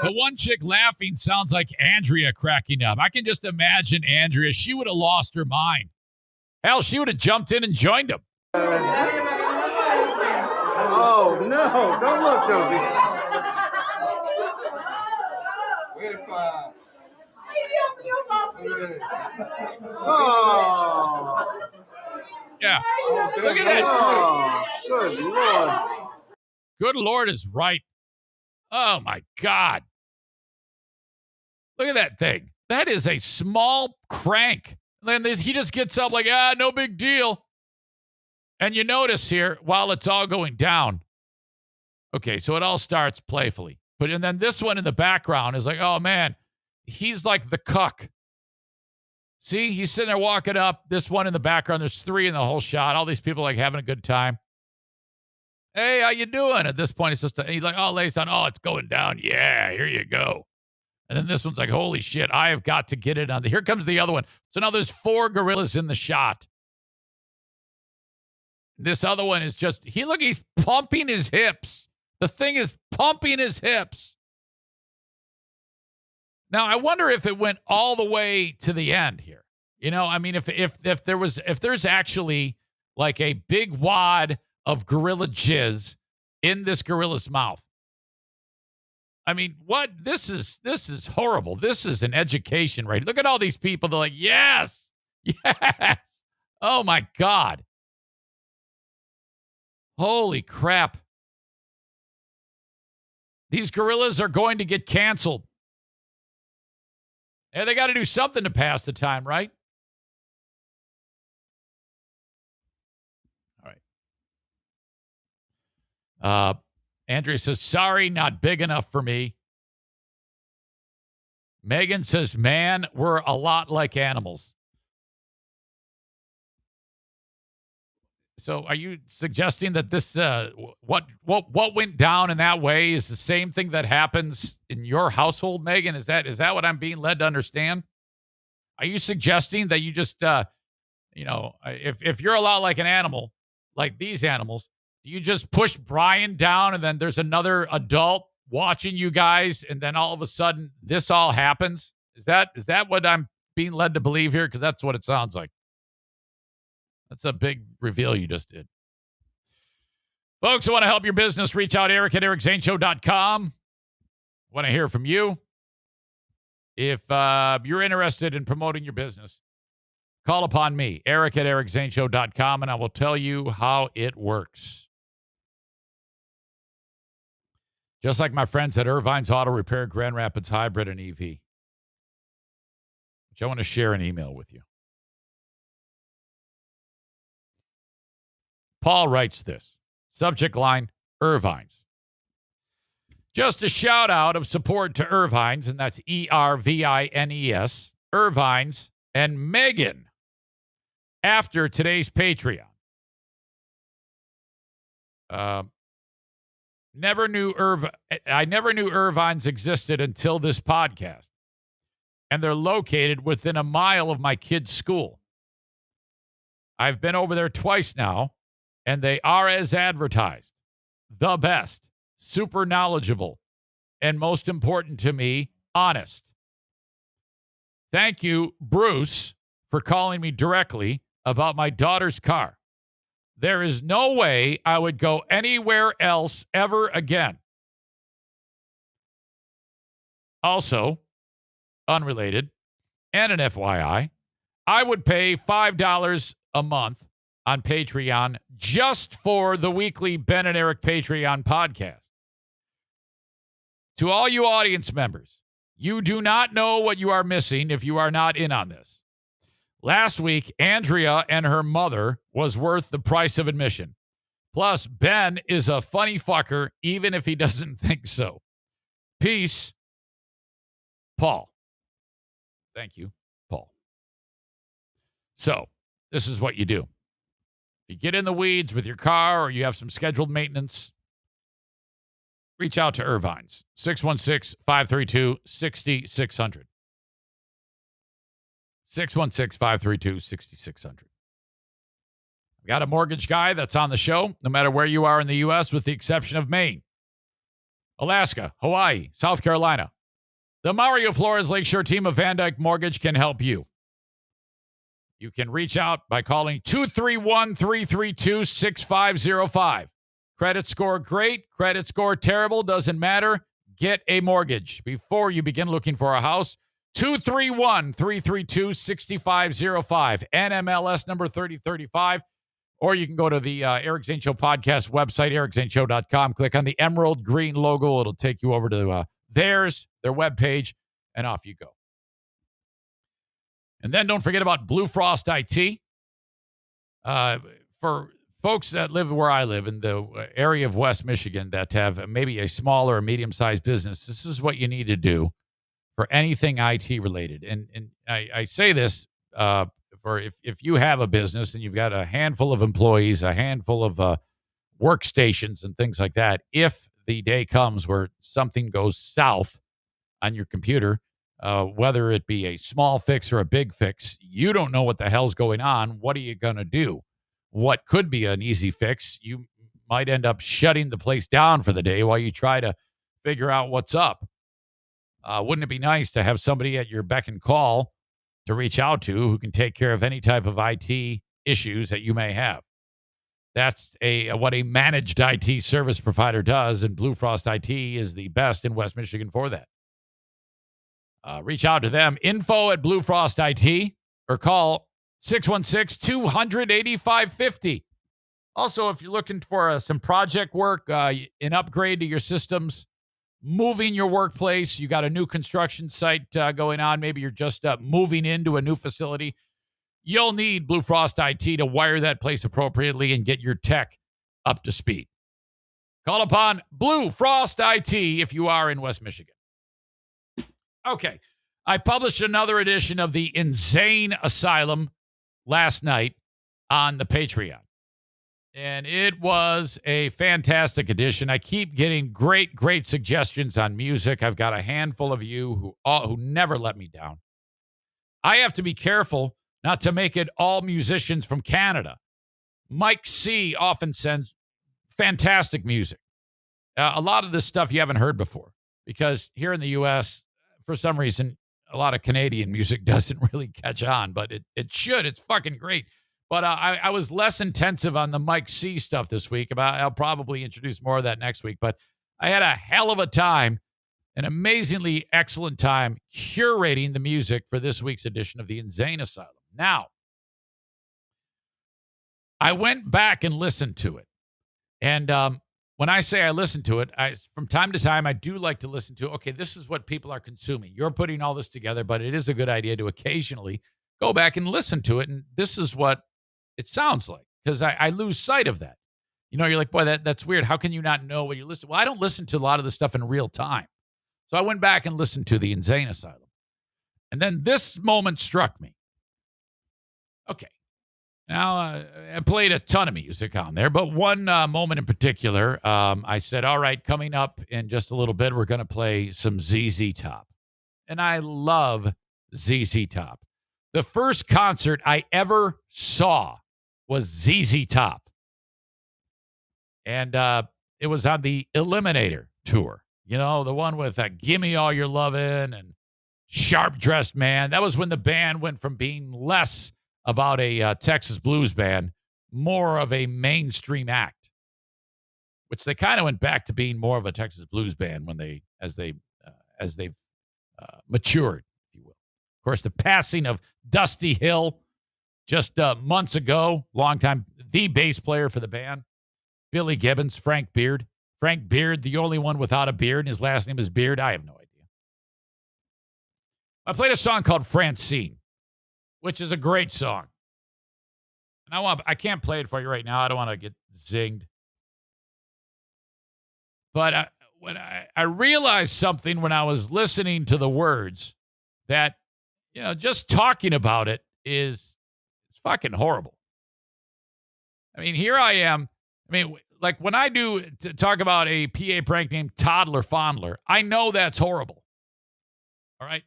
The one chick laughing sounds like Andrea cracking up. I can just imagine Andrea. She would have lost her mind. Hell, she would have jumped in and joined him. Oh, no. Don't look, Josie. Oh. Yeah. Look at that. Oh, good Lord. Good Lord is right. Oh, my God. Look at that thing. That is a small crank. Then he just gets up like, no big deal. And you notice here, while it's all going down, okay, so it all starts playfully. And then this one in the background is like, oh, man, he's like the cuck. See, he's sitting there walking up. This one in the background, there's 3 in the whole shot. All these people like having a good time. Hey, how you doing? At this point, it's just, he's like, oh, lays down. Oh, it's going down. Yeah, here you go. And then this one's like, holy shit, I have got to get it on. Here comes the other one. So now there's 4 gorillas in the shot. This other one is just, he's pumping his hips. The thing is pumping his hips. Now, I wonder if it went all the way to the end here. You know, I mean, if there's actually like a big wad of gorilla jizz in this gorilla's mouth. I mean, what? This is horrible. This is an education, right? Look at all these people. They're like, yes, yes. Oh my God. Holy crap. These gorillas are going to get canceled. Yeah, they got to do something to pass the time, right? All right. Andrea says, sorry, not big enough for me. Megan says, man, we're a lot like animals. So are you suggesting that this, what went down in that way is the same thing that happens in your household, Megan? Is that what I'm being led to understand? Are you suggesting that you just, if you're a lot like an animal, like these animals, do you just push Brian down and then there's another adult watching you guys and then all of a sudden this all happens? Is that what I'm being led to believe here? Because that's what it sounds like. That's a big reveal you just did. Folks, I want to help your business. Reach out, Eric at ericzaneshow.com. Want to hear from you. If you're interested in promoting your business, call upon me, Eric at ericzaneshow.com, and I will tell you how it works. Just like my friends at Irvine's Auto Repair, Grand Rapids Hybrid and EV, which I want to share an email with you. Paul writes this. Subject line, Irvine's. Just a shout out of support to Irvine's, and that's Ervines, Irvine's, and Megan after today's Patreon. I never knew Irvine's existed until this podcast, and they're located within a mile of my kid's school. I've been over there twice now, and they are as advertised. The best, super knowledgeable, and most important to me, honest. Thank you, Bruce, for calling me directly about my daughter's car. There is no way I would go anywhere else ever again. Also, unrelated, and an FYI, I would pay $5 a month on Patreon just for the weekly Ben and Eric Patreon podcast. To all you audience members, you do not know what you are missing if you are not in on this. Last week, Andrea and her mother was worth the price of admission. Plus, Ben is a funny fucker, even if he doesn't think so. Peace, Paul. Thank you, Paul. So, this is what you do. If you get in the weeds with your car or you have some scheduled maintenance, reach out to Irvine's, 616-532-6600. 616-532-6600. We got a mortgage guy that's on the show, no matter where you are in the U.S., with the exception of Maine, Alaska, Hawaii, South Carolina. The Mario Flores Lakeshore team of Van Dyke Mortgage can help you. You can reach out by calling 231-332-6505. Credit score great, credit score terrible, doesn't matter. Get a mortgage before you begin looking for a house. 231-332-6505. NMLS number 3035. Or you can go to the Eric Zane Show podcast website, ericzaneshow.com. Click on the emerald green logo. It'll take you over to their webpage, and off you go. And then don't forget about Blue Frost IT. For folks that live where I live, in the area of West Michigan, that have maybe a small or a medium-sized business, this is what you need to do for anything IT related. And I say this for if you have a business and you've got a handful of employees, a handful of workstations and things like that, if the day comes where something goes south on your computer, whether it be a small fix or a big fix, you don't know what the hell's going on. What are you going to do? What could be an easy fix, you might end up shutting the place down for the day while you try to figure out what's up. Wouldn't it be nice to have somebody at your beck and call to reach out to who can take care of any type of IT issues that you may have? That's what a managed IT service provider does, and Blue Frost IT is the best in West Michigan for that. Reach out to them, info at Blue Frost IT, or call 616-200-8550. Also, if you're looking for some project work, an upgrade to your systems, moving your workplace, you got a new construction site going on, maybe you're just moving into a new facility, you'll need Blue Frost IT to wire that place appropriately and get your tech up to speed. Call upon Blue Frost IT if you are in West Michigan. Okay, I published another edition of the Insane Asylum last night on the Patreon, and it was a fantastic edition. I keep getting great suggestions on music. I've got a handful of you who never let me down. I have to be careful not to make it all musicians from Canada. Mike C. often sends fantastic music. A lot of this stuff you haven't heard before, because here in the U.S., for some reason, a lot of Canadian music doesn't really catch on, but it should. It's fucking great. But I was less intensive on the Mike C stuff this week. I'll probably introduce more of that next week. But I had a hell of a time, an amazingly excellent time curating the music for this week's edition of the Insane Asylum. Now, I went back and listened to it. And when I say I listen to it, from time to time, I do like to listen to, okay, this is what people are consuming. You're putting all this together, but it is a good idea to occasionally go back and listen to it. And this is what it sounds like, because I lose sight of that. You know, you're like, boy, that's weird. How can you not know what you listen to? Well, I don't listen to a lot of this stuff in real time. So I went back and listened to the Insane Asylum. And then this moment struck me. Okay. Now, I played a ton of music on there, but one moment in particular, I said, all right, coming up in just a little bit, we're going to play some ZZ Top. And I love ZZ Top. The first concert I ever saw was ZZ Top. And it was on the Eliminator tour. You know, the one with Gimme All Your Lovin' and Sharp Dressed Man. That was when the band went from being less about a Texas blues band, more of a mainstream act, which they kind of went back to being more of a Texas blues band as they've matured, if you will. Of course, the passing of Dusty Hill just months ago, longtime the bass player for the band, Billy Gibbons, Frank Beard, the only one without a beard, and his last name is Beard. I have no idea. I played a song called Francine, which is a great song. And I can't play it for you right now. I don't want to get zinged. But when I realized something when I was listening to the words, that, you know, just talking about it it's fucking horrible. I mean, here I am. I mean, like when I do talk about a PA prank named Toddler Fondler, I know that's horrible. All right.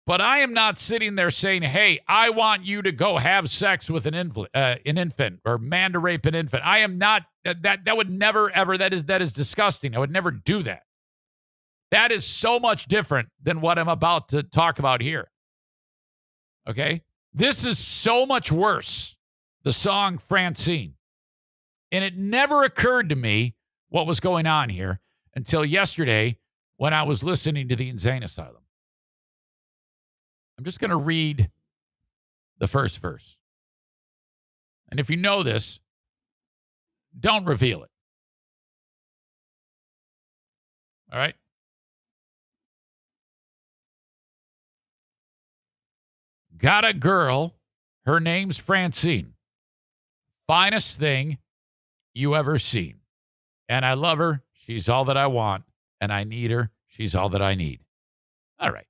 But I am not sitting there saying, hey, I want you to go have sex with an infant or man to rape an infant. I am not, that would never, ever, that is disgusting. I would never do that. That is so much different than what I'm about to talk about here. Okay? This is so much worse, the song Francine. And it never occurred to me what was going on here until yesterday when I was listening to the Insane Asylum. I'm just going to read the first verse. And if you know this, don't reveal it. All right? Got a girl. Her name's Francine. Finest thing you ever seen. And I love her. She's all that I want. And I need her. She's all that I need. All right.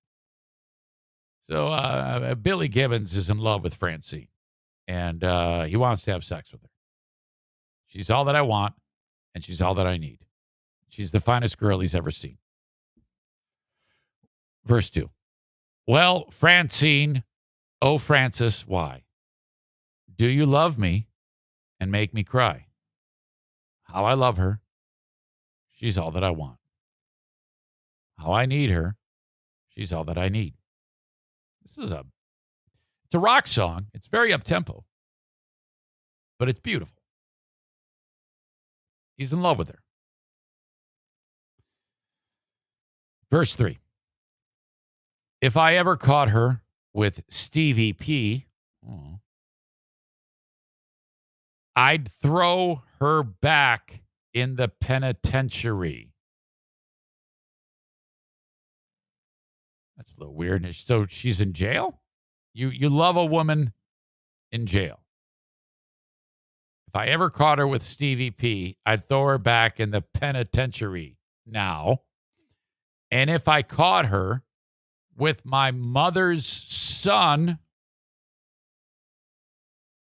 So Billy Gibbons is in love with Francine. And he wants to have sex with her. She's all that I want. And she's all that I need. She's the finest girl he's ever seen. Verse 2. Well, Francine, oh, Francis, why? Do you love me and make me cry? How I love her. She's all that I want. How I need her. She's all that I need. It's a rock song. It's very up-tempo. But it's beautiful. He's in love with her. Verse 3. If I ever caught her with Stevie P, I'd throw her back in the penitentiary. That's a little weird. So she's in jail? You love a woman in jail. If I ever caught her with Stevie P, I'd throw her back in the penitentiary now. And if I caught her with my mother's son,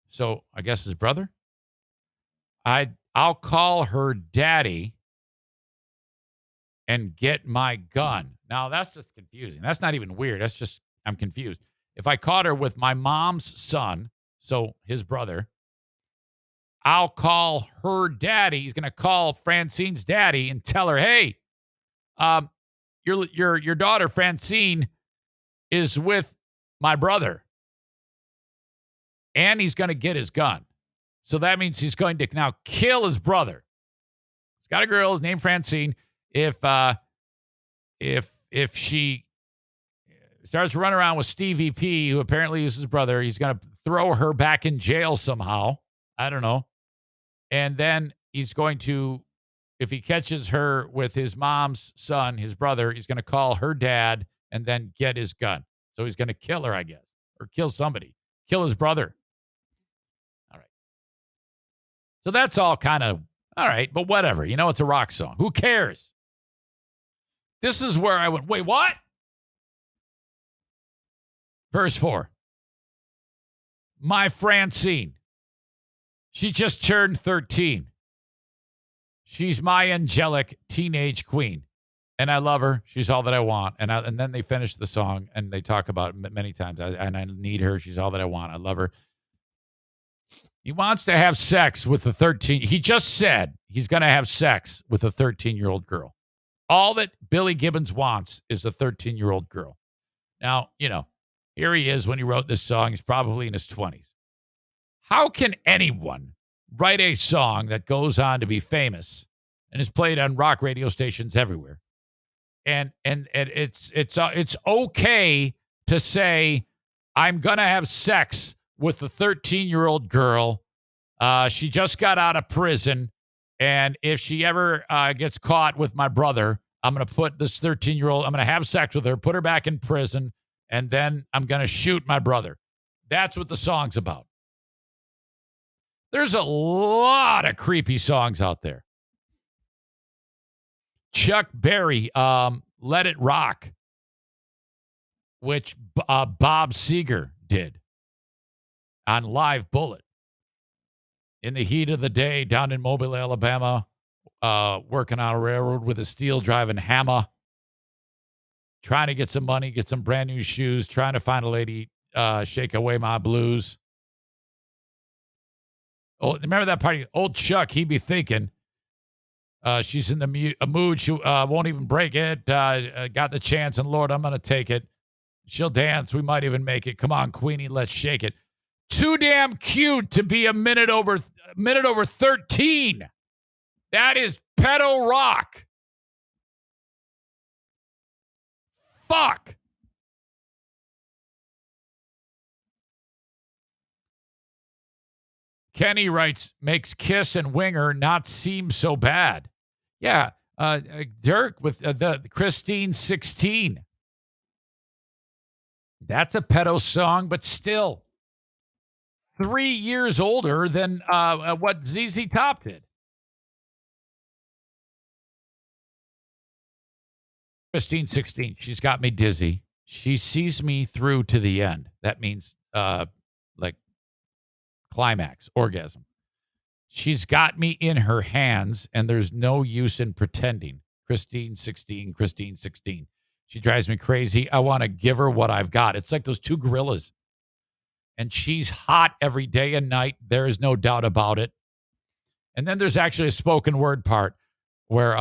so I guess his brother, I'll call her daddy and get my gun. Now, that's just confusing. That's not even weird. That's just, I'm confused. If I caught her with my mom's son, so his brother, I'll call her daddy. He's going to call Francine's daddy and tell her, hey, your daughter, Francine, is with my brother. And he's going to get his gun. So that means he's going to now kill his brother. He's got a girl, his name Francine. If she starts running around with Stevie P, who apparently is his brother, he's going to throw her back in jail somehow. I don't know. And then he's going to, if he catches her with his mom's son, his brother, he's going to call her dad and then get his gun. So he's going to kill her, I guess, or kill somebody, kill his brother. All right. So that's all kind of, all right, but whatever. You know, it's a rock song. Who cares? This is where I went, wait, what? Verse 4. My Francine. She just turned 13. She's my angelic teenage queen. And I love her. She's all that I want. And then they finish the song, and they talk about it many times. And I need her. She's all that I want. I love her. He wants to have sex with a 13. He just said he's going to have sex with a 13-year-old girl. All that Billy Gibbons wants is a 13-year-old girl. Now, you know, here he is when he wrote this song. He's probably in his 20s. How can anyone write a song that goes on to be famous and is played on rock radio stations everywhere? And it's okay to say, I'm going to have sex with a 13-year-old girl. She just got out of prison. And if she ever gets caught with my brother, I'm going to put this 13-year-old, I'm going to have sex with her, put her back in prison, and then I'm going to shoot my brother. That's what the song's about. There's a lot of creepy songs out there. Chuck Berry, Let It Rock, which Bob Seger did on Live Bullet. In the heat of the day, down in Mobile, Alabama, working on a railroad with a steel driving hammer. trying to get some money, get some brand new shoes, trying to find a lady, shake away my blues. Oh, remember that party? Old Chuck, he'd be thinking, she's in the mood. She won't even break it. Got the chance, and Lord, I'm going to take it. She'll dance. We might even make it. Come on, Queenie, let's shake it. Too damn cute to be a minute over 13. That is pedo rock. Fuck. Kenny writes, makes Kiss and Winger not seem so bad. Yeah, Dirk with the Christine 16. That's a pedo song, but still 3 years older than what ZZ Top did. Christine 16, she's got me dizzy. She sees me through to the end. That means like climax, orgasm. She's got me in her hands, and there's no use in pretending. Christine 16, Christine 16. She drives me crazy. I want to give her what I've got. It's like those two gorillas. And she's hot every day and night. There is no doubt about it. And then there's actually a spoken word part where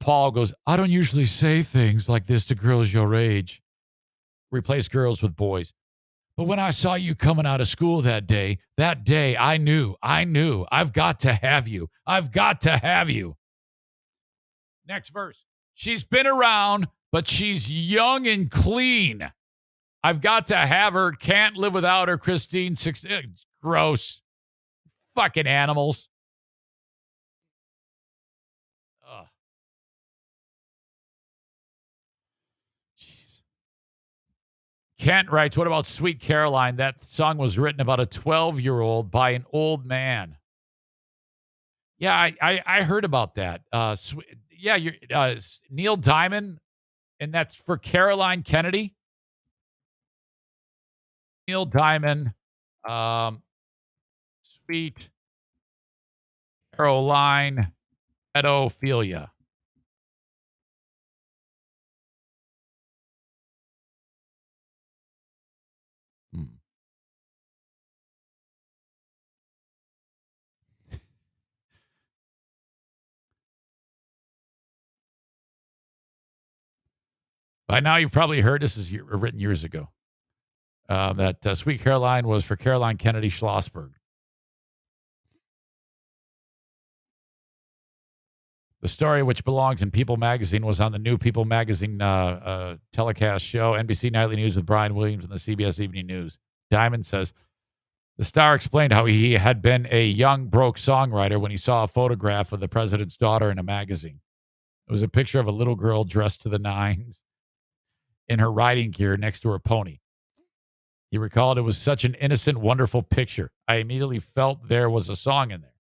Paul goes, I don't usually say things like this to girls your age. Replace girls with boys. But when I saw you coming out of school that day, I knew, I've got to have you. I've got to have you. Next verse. She's been around, but she's young and clean. I've got to have her. Can't live without her. Christine 16. Gross. Fucking animals. Ugh. Jeez. Kent writes, what about Sweet Caroline? That song was written about a 12-year-old by an old man. Yeah, I heard about that. Neil Diamond, and that's for Caroline Kennedy. Neil Diamond, Sweet Caroline, pedophilia. By now, you've probably heard, this is written years ago, that Sweet Caroline was for Caroline Kennedy Schlossberg. The story, which belongs in People Magazine, was on the new People Magazine telecast show, NBC Nightly News with Brian Williams and the CBS Evening News. Diamond says, the star explained how he had been a young, broke songwriter when he saw a photograph of the president's daughter in a magazine. It was a picture of a little girl dressed to the nines in her riding gear next to her pony. He recalled it was such an innocent, wonderful picture. I immediately felt there was a song in there.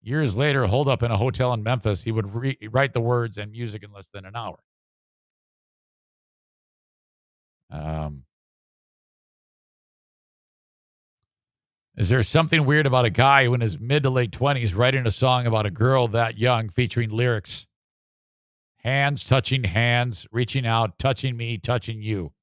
Years later, holed up in a hotel in Memphis, he would write the words and music in less than an hour. Is there something weird about a guy who in his mid to late 20s writing a song about a girl that young featuring lyrics? Hands touching hands, reaching out, touching me, touching you.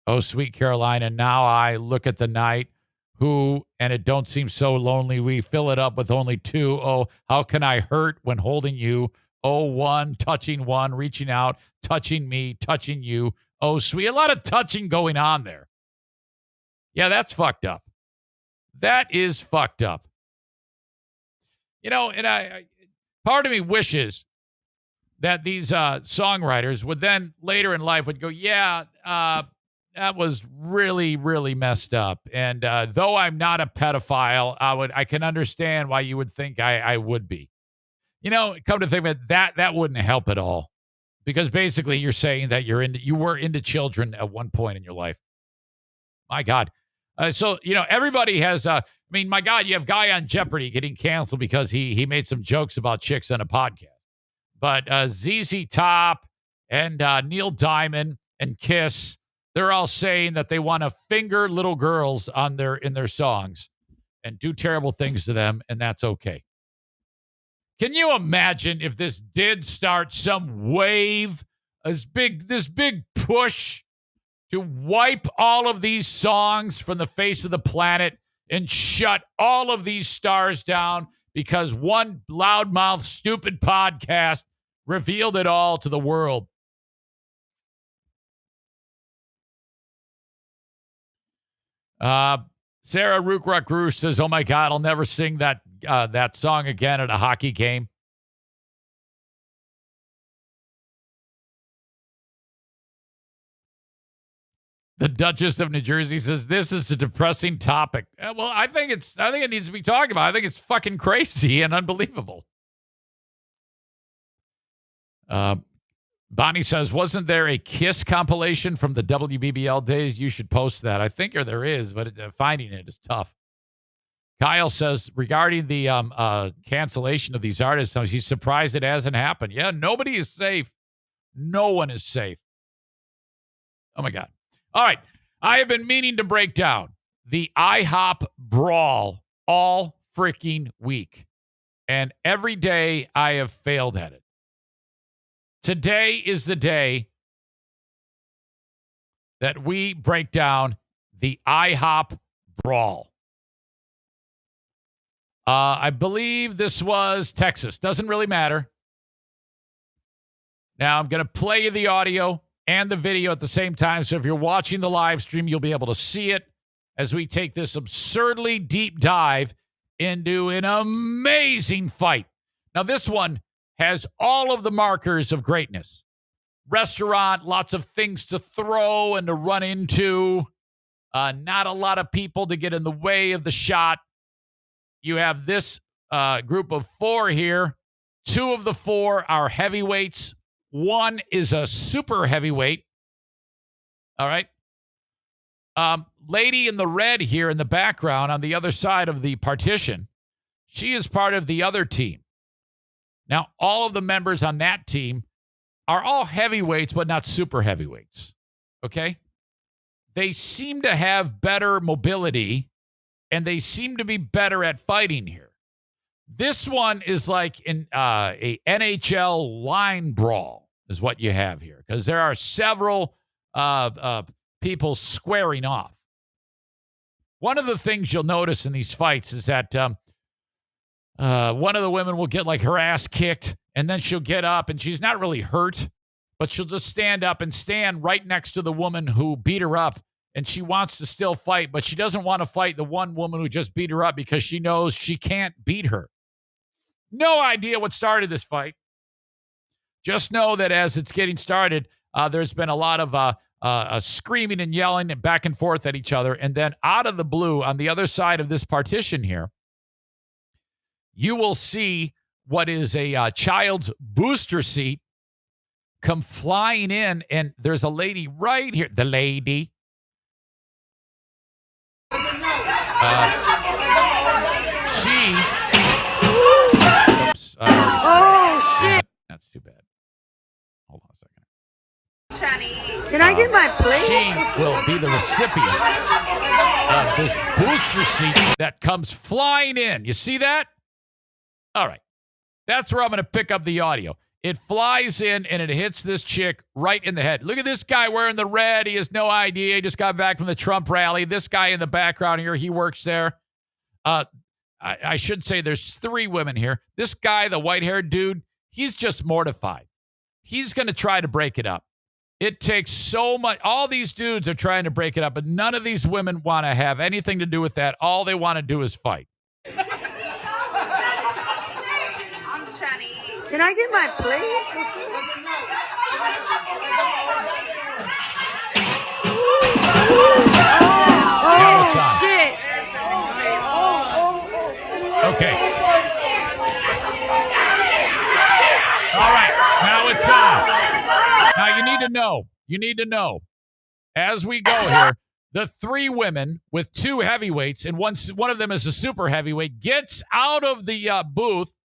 Oh, sweet Carolina, now I look at the night, who, and it don't seem so lonely. We fill it up with only two. Oh, how can I hurt when holding you? Oh, one, reaching out, touching me, touching you. Oh, sweet. A lot of touching going on there. Yeah, that's fucked up. That is fucked up. You know, and I part of me wishes that these songwriters would then later in life would go, yeah, that was really, really messed up. And though I'm not a pedophile, I can understand why you would think I would be. You know, come to think of it, that wouldn't help at all. Because basically you're saying that you were into children at one point in your life. My God. So, you know, everybody has, my God, you have Guy on Jeopardy getting canceled because he made some jokes about chicks on a podcast. But ZZ Top and Neil Diamond and Kiss, they're all saying that they want to finger little girls in their songs and do terrible things to them, and that's okay. Can you imagine if this did start some wave, this big push to wipe all of these songs from the face of the planet and shut all of these stars down because one loudmouth, stupid podcast revealed it all to the world? Sarah Rookruck says, "Oh my God, I'll never sing that song again at a hockey game." The Duchess of New Jersey says, "This is a depressing topic." Well, I think it needs to be talked about. I think it's fucking crazy and unbelievable. Bonnie says, "Wasn't there a Kiss compilation from the WBBL days? You should post that." I think there is, but finding it is tough. Kyle says, regarding the cancellation of these artists, he's surprised it hasn't happened. Yeah, nobody is safe. No one is safe. Oh, my God. All right. I have been meaning to break down the IHOP brawl all freaking week. And every day I have failed at it. Today is the day that we break down the IHOP brawl. I believe this was Texas. Doesn't really matter. Now I'm going to play you the audio and the video at the same time. So if you're watching the live stream, you'll be able to see it as we take this absurdly deep dive into an amazing fight. Now, this one has all of the markers of greatness. Restaurant, lots of things to throw and to run into. Not a lot of people to get in the way of the shot. You have this group of four here. Two of the four are heavyweights. One is a super heavyweight. All right. Lady in the red here in the background on the other side of the partition, she is part of the other team. Now, all of the members on that team are all heavyweights, but not super heavyweights. Okay? They seem to have better mobility, and they seem to be better at fighting here. This one is like a NHL line brawl is what you have here, because there are several people squaring off. One of the things you'll notice in these fights is that one of the women will get like her ass kicked, and then she'll get up, and she's not really hurt, but she'll just stand up and stand right next to the woman who beat her up, and she wants to still fight, but she doesn't want to fight the one woman who just beat her up because she knows she can't beat her. No idea what started this fight. Just know that as it's getting started, there's been a lot of screaming and yelling and back and forth at each other. And then out of the blue, on the other side of this partition here, you will see what is a child's booster seat come flying in. And there's a lady right here. The lady. Oops. Shit. That's too bad. Hold on a second. Shani, can I get my plate? She will be the recipient of this booster seat that comes flying in. You see that? All right. That's where I'm going to pick up the audio. It flies in, and it hits this chick right in the head. Look at this guy wearing the red. He has no idea. He just got back from the Trump rally. This guy in the background here, he works there. I should say there's three women here. This guy, the white-haired dude, he's just mortified. He's going to try to break it up. It takes so much. All these dudes are trying to break it up, but none of these women want to have anything to do with that. All they want to do is fight. Can I get my plate? Now it's on. Shit. Okay. All right. Now it's on. Now you need to know, as we go here, the three women with two heavyweights, and one of them is a super heavyweight, gets out of the booth.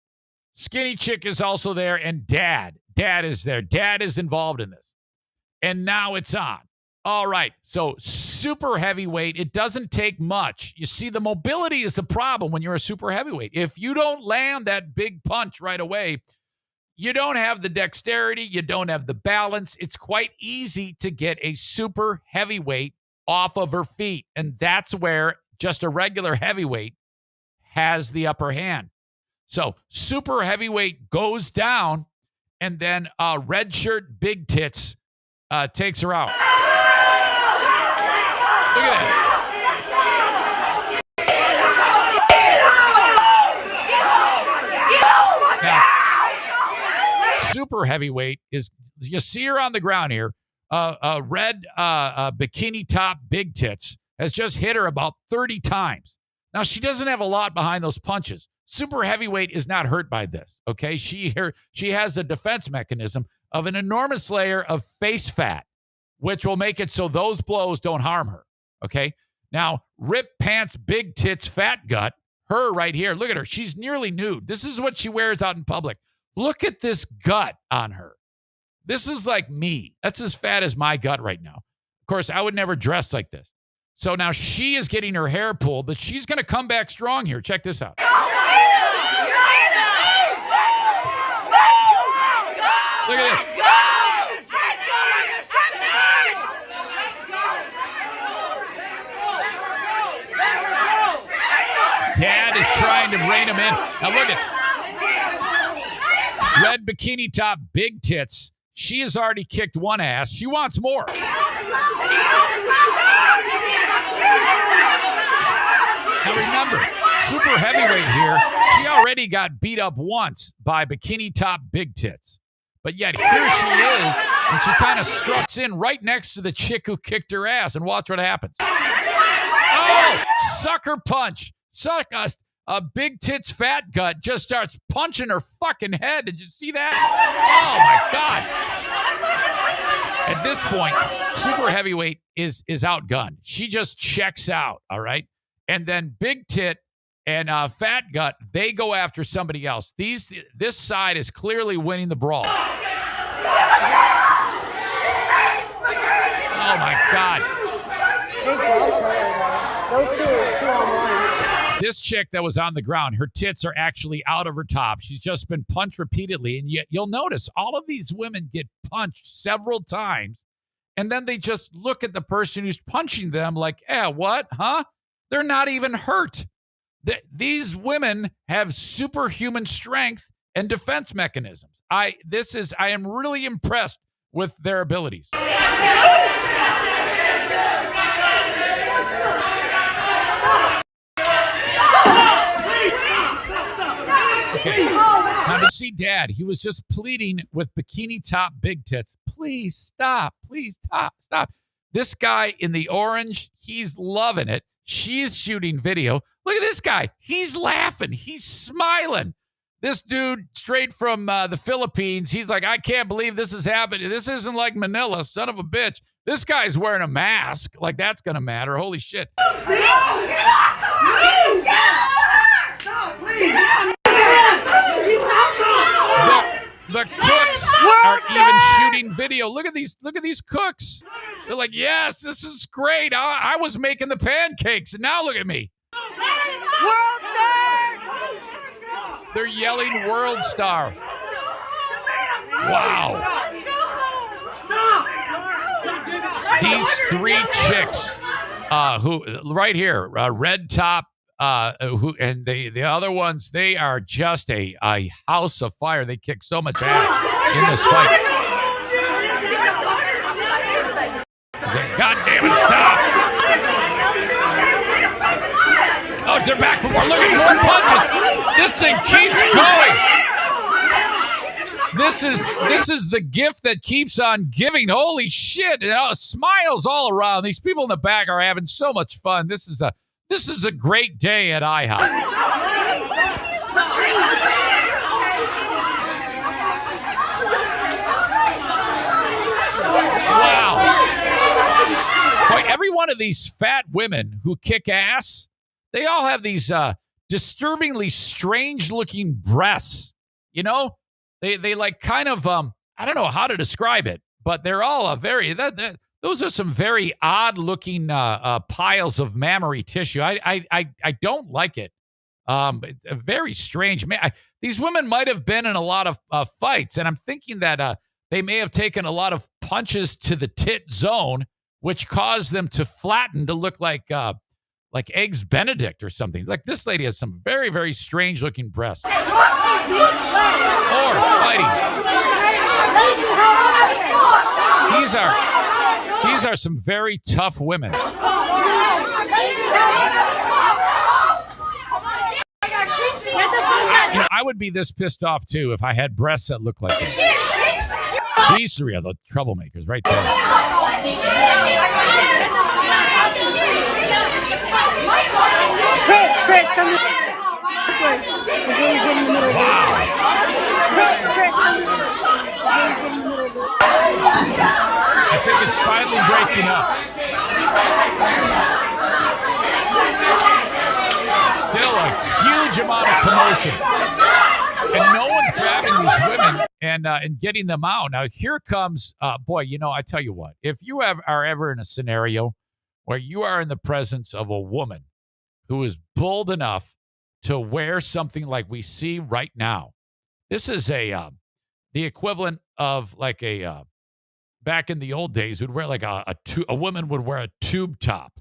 Skinny chick is also there, and Dad is there. Dad is involved in this. And now it's on. All right. So super heavyweight, it doesn't take much. You see, the mobility is the problem when you're a super heavyweight. If you don't land that big punch right away, you don't have the dexterity, you don't have the balance. It's quite easy to get a super heavyweight off of her feet. And that's where just a regular heavyweight has the upper hand. So super heavyweight goes down, and then red shirt, big tits takes her out. Look at that. Now, super heavyweight is, you see her on the ground here, red bikini top, big tits, has just hit her about 30 times. Now, she doesn't have a lot behind those punches. Super heavyweight is not hurt by this, okay? She has a defense mechanism of an enormous layer of face fat, which will make it so those blows don't harm her, okay? Now, rip pants, big tits, fat gut, her right here. Look at her. She's nearly nude. This is what she wears out in public. Look at this gut on her. This is like me. That's as fat as my gut right now. Of course, I would never dress like this. So now she is getting her hair pulled, but she's going to come back strong here. Check this out. Look at this. Dad is trying to rein him in. Now look at red bikini top, big tits. She has already kicked one ass. She wants more. Now remember, super heavyweight here, she already got beat up once by bikini top, big tits. But yet here she is, and she kind of struts in right next to the chick who kicked her ass, and watch what happens. Oh, sucker punch. A big tits fat gut just starts punching her fucking head. Did you see that? Oh, my God. At this point, super heavyweight is outgunned. She just checks out, all right? And then big tit and fat gut, they go after somebody else. This side is clearly winning the brawl. Oh, my God. Those two are 2-on-1. This chick that was on the ground, her tits are actually out of her top. She's just been punched repeatedly. And yet you'll notice all of these women get punched several times. And then they just look at the person who's punching them like, what? Huh? They're not even hurt. These women have superhuman strength and defense mechanisms. I am really impressed with their abilities. Okay. Now to see Dad, he was just pleading with bikini top, big tits. Please stop. Please stop. This guy in the orange, he's loving it. She's shooting video. Look at this guy. He's laughing. He's smiling. This dude straight from the Philippines, he's like, I can't believe this is happening. This isn't like Manila, son of a bitch. This guy's wearing a mask. Like that's going to matter. Holy shit. The cooks are even shooting video. Look at these cooks. They're like, yes, this is great. I was making the pancakes, and now look at me. World star! They're yelling world star. Wow. These three chicks who right here, red top, and the other ones, they are just a house of fire. They kick so much ass in this fight. He's like, God damn it, stop. Oh, they're back for more. Look at more punches. This thing keeps going. This is the gift that keeps on giving. Holy shit. Smiles all around. These people in the back are having so much fun. This is a great day at IHOP. Wow. Boy, every one of these fat women who kick ass, they all have these disturbingly strange-looking breasts. You know? They like kind of, I don't know how to describe it, but they're all Those are some very odd-looking piles of mammary tissue. I don't like it. It's a very strange. These women might have been in a lot of fights, and I'm thinking that they may have taken a lot of punches to the tit zone, which caused them to flatten to look like Eggs Benedict or something. Like, this lady has some very, very strange-looking breasts. Or fighting. These are some very tough women. I would be this pissed off, too, if I had breasts that look like this. These three are the troublemakers right there. Chris, come this way. Wow. Chris, come I think it's finally breaking up. Still a huge amount of commotion. And no one's grabbing these women and getting them out. Now, here comes, boy, I tell you what. If you are ever in a scenario where you are in the presence of a woman who is bold enough to wear something like we see right now, this is the equivalent of like back in the old days, would wear like a woman would wear a tube top.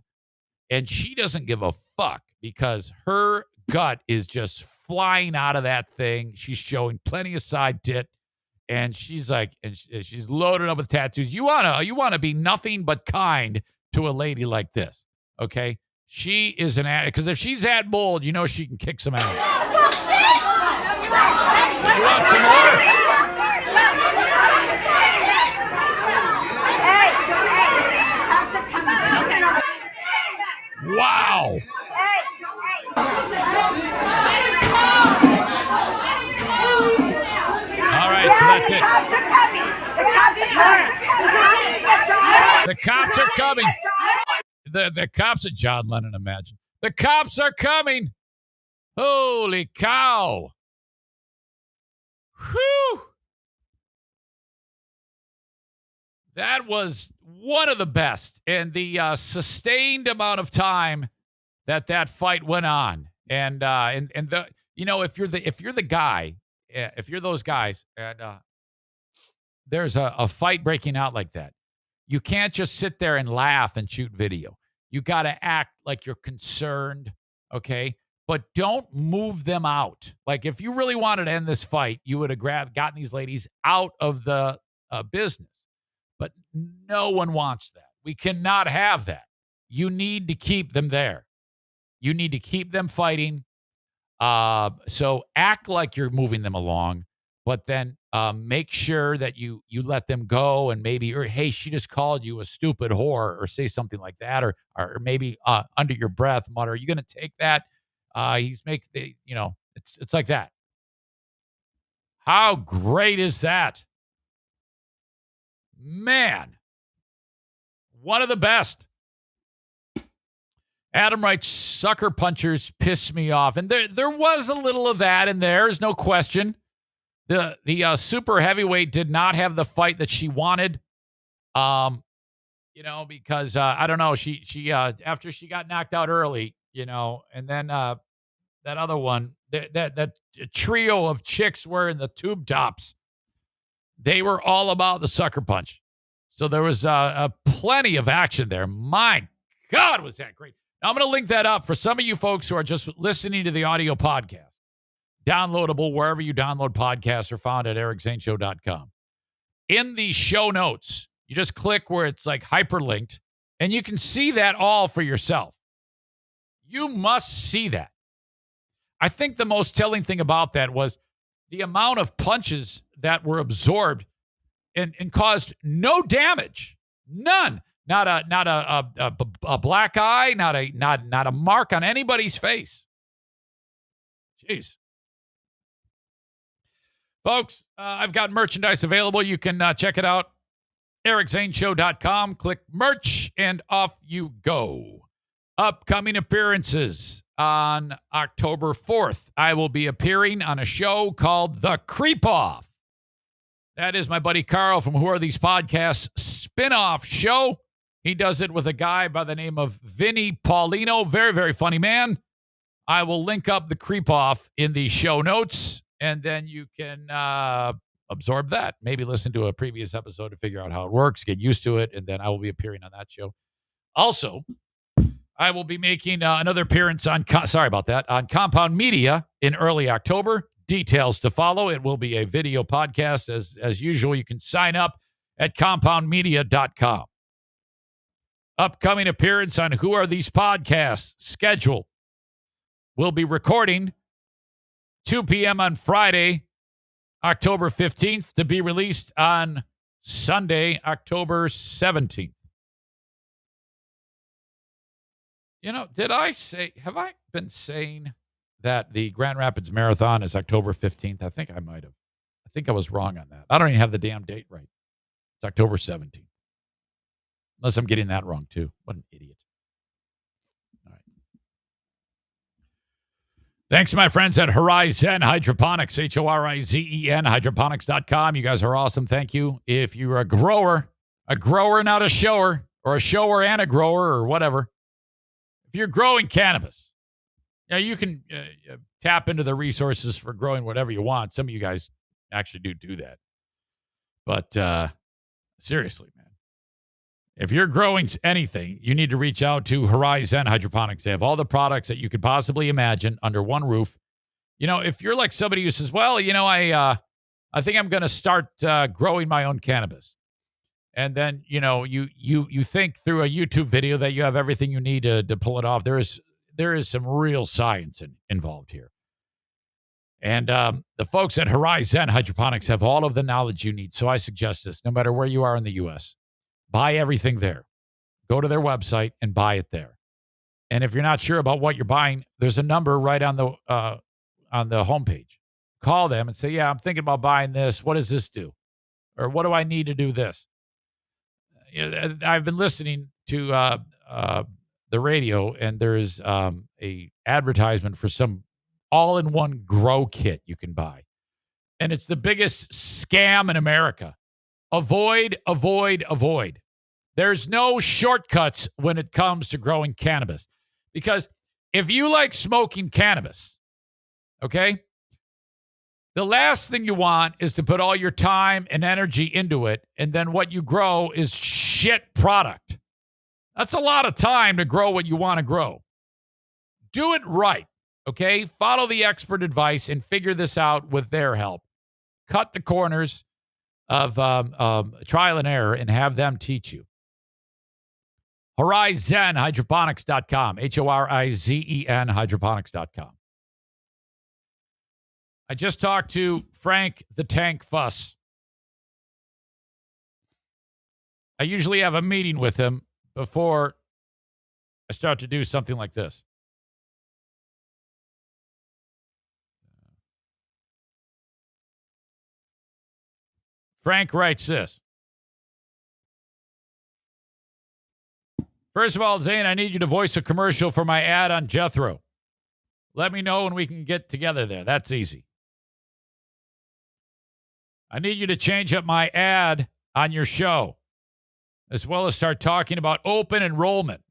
And she doesn't give a fuck because her gut is just flying out of that thing. She's showing plenty of side tit, and she's like, and she's loaded up with tattoos. You wanna be nothing but kind to a lady like this, okay? She is because if she's that bold, she can kick some ass. You want some more? Wow. All right, so that's it. The cops are coming. The cops are John Lennon, imagine. The cops are coming. Holy cow. Whew. That was one of the best, and the sustained amount of time that fight went on, and the if you're the guy, if you're those guys, and there's a fight breaking out like that, you can't just sit there and laugh and shoot video. You got to act like you're concerned, okay? But don't move them out. Like, if you really wanted to end this fight, you would have gotten these ladies out of the business. But no one wants that. We cannot have that. You need to keep them there. You need to keep them fighting. So act like you're moving them along, but then make sure that you let them go, and maybe, or hey, she just called you a stupid whore, or say something like that, or maybe under your breath mutter, "Are you going to take that?" It's like that. How great is that? Man, one of the best. Adam writes, sucker punchers piss me off. And there was a little of that in there. There's no question. The super heavyweight did not have the fight that she wanted. Because I don't know, she after she got knocked out early, and then that other one, that trio of chicks wearing the tube tops, they were all about the sucker punch. So there was plenty of action there. My God, was that great. Now, I'm going to link that up for some of you folks who are just listening to the audio podcast. Downloadable wherever you download podcasts, are found at ericzaneshow.com. In the show notes, you just click where it's like hyperlinked, and you can see that all for yourself. You must see that. I think the most telling thing about that was the amount of punches that were absorbed and caused no damage. None. Not a black eye, not a mark on anybody's face. Jeez. Folks, I've got merchandise available. You can check it out. ericzaneshow.com. Click merch, and off you go. Upcoming appearances. On October 4th, I will be appearing on a show called The Creep Off. That is my buddy Carl from Who Are These Podcasts spinoff show. He does it with a guy by the name of Vinny Paulino. Very, very funny man. I will link up the creep off in the show notes, and then you can absorb that. Maybe listen to a previous episode to figure out how it works, get used to it, and then I will be appearing on that show. Also, I will be making another appearance on Compound Media in early October. Details to follow. It will be a video podcast. As usual, you can sign up at compoundmedia.com. Upcoming appearance on Who Are These Podcasts schedule. We'll be recording 2 p.m. on Friday, October 15th, to be released on Sunday, October 17th. You know, have I been saying that the Grand Rapids Marathon is October 15th? I think I might have. I think I was wrong on that. I don't even have the damn date right. It's October 17th. Unless I'm getting that wrong, too. What an idiot. All right. Thanks to my friends at Horizon Hydroponics, Horizen, hydroponics.com. You guys are awesome. Thank you. If you're a grower not a shower, or a shower and a grower, or whatever, if you're growing cannabis, you can tap into the resources for growing whatever you want. Some of you guys actually do that. But seriously, man, if you're growing anything, you need to reach out to Horizon Hydroponics. They have all the products that you could possibly imagine under one roof. You know, if you're like somebody who says, well, you know, I think I'm going to start growing my own cannabis. And then, you know, you think through a YouTube video that you have everything you need to pull it off. There is some real science involved here. And the folks at Horizon Hydroponics have all of the knowledge you need. So I suggest this, no matter where you are in the U.S., buy everything there. Go to their website and buy it there. And if you're not sure about what you're buying, there's a number right on the homepage. Call them and say, yeah, I'm thinking about buying this. What does this do? Or what do I need to do this? I've been listening to the radio, and there's a advertisement for some all-in-one grow kit you can buy. And it's the biggest scam in America. Avoid. There's no shortcuts when it comes to growing cannabis. Because if you like smoking cannabis, okay, the last thing you want is to put all your time and energy into it, and then what you grow is shit product. That's a lot of time to grow what you want to grow. Do it right, okay? Follow the expert advice and figure this out with their help. Cut the corners of trial and error and have them teach you. HorizenHydroponics.com, Horizen hydroponics.com. I just talked to Frank the Tank Fuss. I usually have a meeting with him before I start to do something like this. Frank writes this. First of all, Zane, I need you to voice a commercial for my ad on Jethro. Let me know when we can get together there. That's easy. I need you to change up my ad on your show, as well as start talking about open enrollment.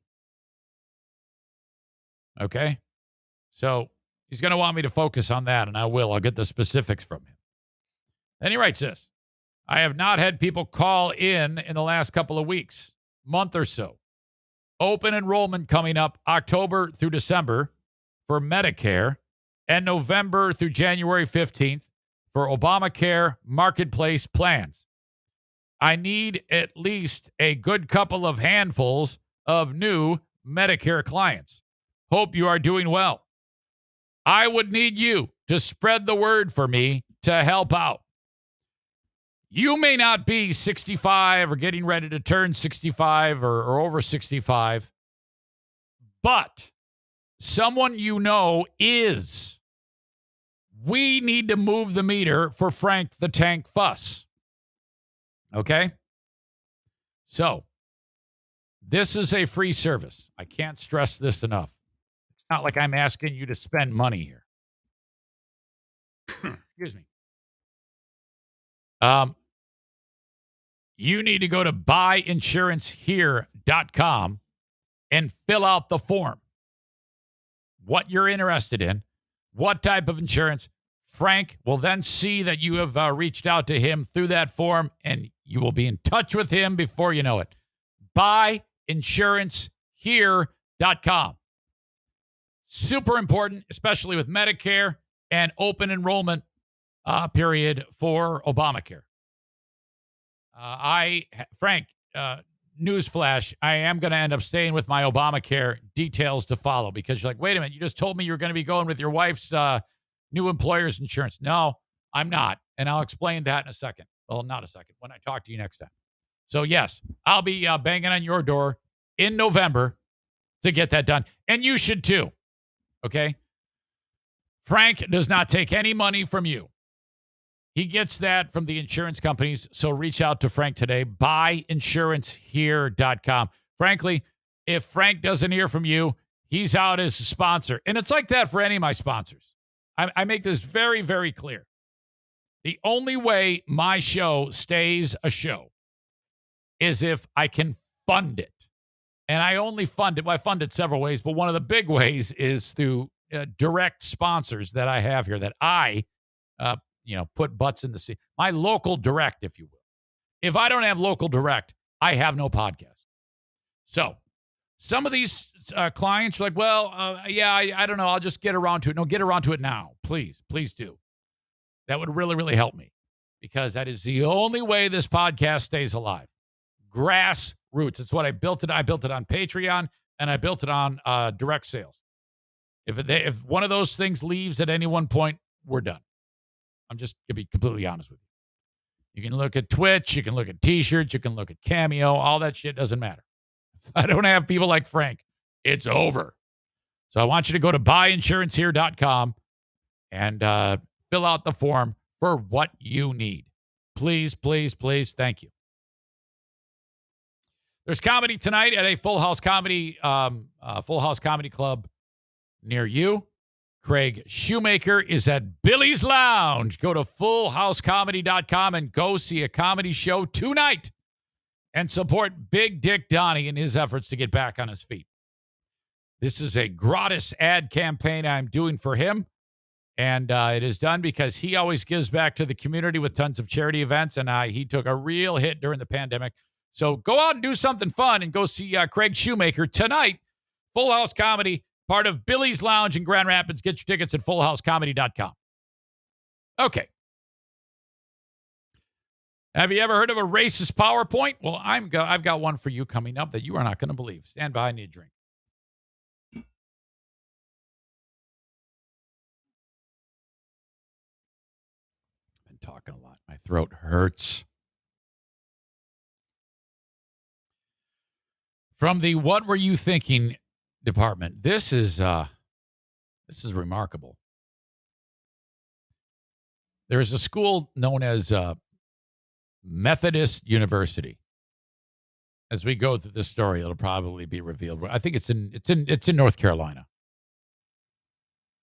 Okay? So he's going to want me to focus on that, and I will. I'll get the specifics from him. Then he writes this. I have not had people call in the last couple of weeks, month or so. Open enrollment coming up October through December for Medicare and November through January 15th for Obamacare marketplace plans. I need at least a good couple of handfuls of new Medicare clients. Hope you are doing well. I would need you to spread the word for me to help out. You may not be 65 or getting ready to turn 65 or over 65, but someone you know is. We need to move the meter for Frank the Tank Fuss. Okay? So, this is a free service. I can't stress this enough. It's not like I'm asking you to spend money here. Excuse me. you need to go to buyinsurancehere.com and fill out the form. What you're interested in, what type of insurance. Frank will then see that you have reached out to him through that form, and you will be in touch with him before you know it. Buyinsurancehere.com. Super important, especially with Medicare and open enrollment period for Obamacare. Frank, newsflash, I am going to end up staying with my Obamacare details to follow, because you're like, wait a minute, you just told me you're going to be going with your wife's new employer's insurance. No, I'm not. And I'll explain that in a second. Well, not a second, when I talk to you next time. So, yes, I'll be banging on your door in November to get that done. And you should too. Okay? Frank does not take any money from you. He gets that from the insurance companies. So reach out to Frank today. Buyinsurancehere.com. Frankly, if Frank doesn't hear from you, he's out as a sponsor. And it's like that for any of my sponsors. I make this very, very clear. The only way my show stays a show is if I can fund it. And I only fund it. Well, I fund it several ways, but one of the big ways is through direct sponsors that I have here that I put butts in the seat. My local direct, if you will. If I don't have local direct, I have no podcast. So some of these clients are like, well, I don't know. I'll just get around to it. No, get around to it now. Please do. That would really, really help me, because that is the only way this podcast stays alive. Grassroots. It's what I built it. I built it on Patreon, and I built it on direct sales. If one of those things leaves at any one point, we're done. I'm just going to be completely honest with you. You can look at Twitch. You can look at T-shirts. You can look at Cameo. All that shit doesn't matter. If I don't have people like Frank, it's over. So I want you to go to buyinsurancehere.com and fill out the form for what you need. Please, please, please. Thank you. There's comedy tonight at a Full House Comedy Club near you. Craig Shoemaker is at Billy's Lounge. Go to fullhousecomedy.com and go see a comedy show tonight and support Big Dick Donnie in his efforts to get back on his feet. This is a gratis ad campaign I'm doing for him, and it is done because he always gives back to the community with tons of charity events, and he took a real hit during the pandemic. So go out and do something fun and go see Craig Shoemaker tonight. Full House Comedy, part of Billy's Lounge in Grand Rapids. Get your tickets at fullhousecomedy.com. Okay. Have you ever heard of a racist PowerPoint? Well, I've got one for you coming up that you are not going to believe. Stand by, I need a drink. I've been talking a lot. My throat hurts. From the What Were You Thinking department. This is remarkable. There is a school known as Methodist University. As we go through this story, it'll probably be revealed. I think it's in North Carolina.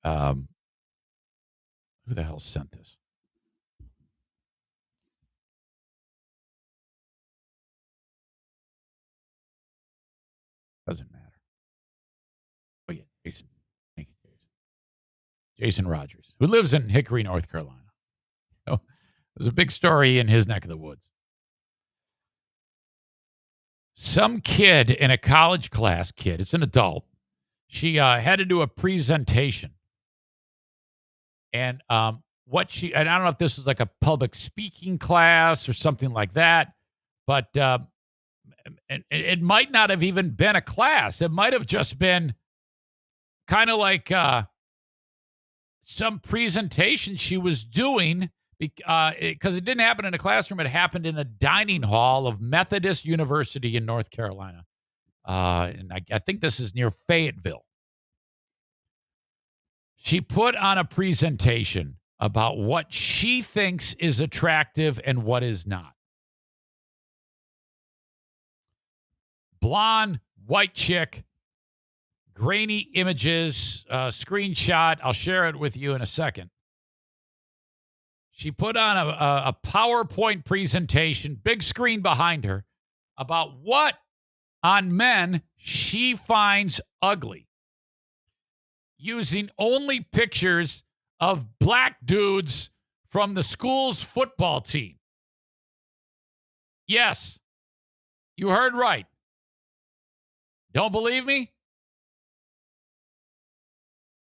Who the hell sent this? Doesn't matter. Oh, yeah, Jason. Thank you, Jason. Jason Rogers, who lives in Hickory, North Carolina. So there's a big story in his neck of the woods. Some kid in a college class, it's an adult, she had to do a presentation. And I don't know if this was like a public speaking class or something like that, but it might not have even been a class. It might have just been kind of like some presentation she was doing, because it didn't happen in a classroom. It happened in a dining hall of Methodist University in North Carolina. And I think this is near Fayetteville. She put on a presentation about what she thinks is attractive and what is not. Blonde, white chick, grainy images, screenshot. I'll share it with you in a second. She put on a PowerPoint presentation, big screen behind her, about what on men she finds ugly, using only pictures of black dudes from the school's football team. Yes, you heard right. Don't believe me?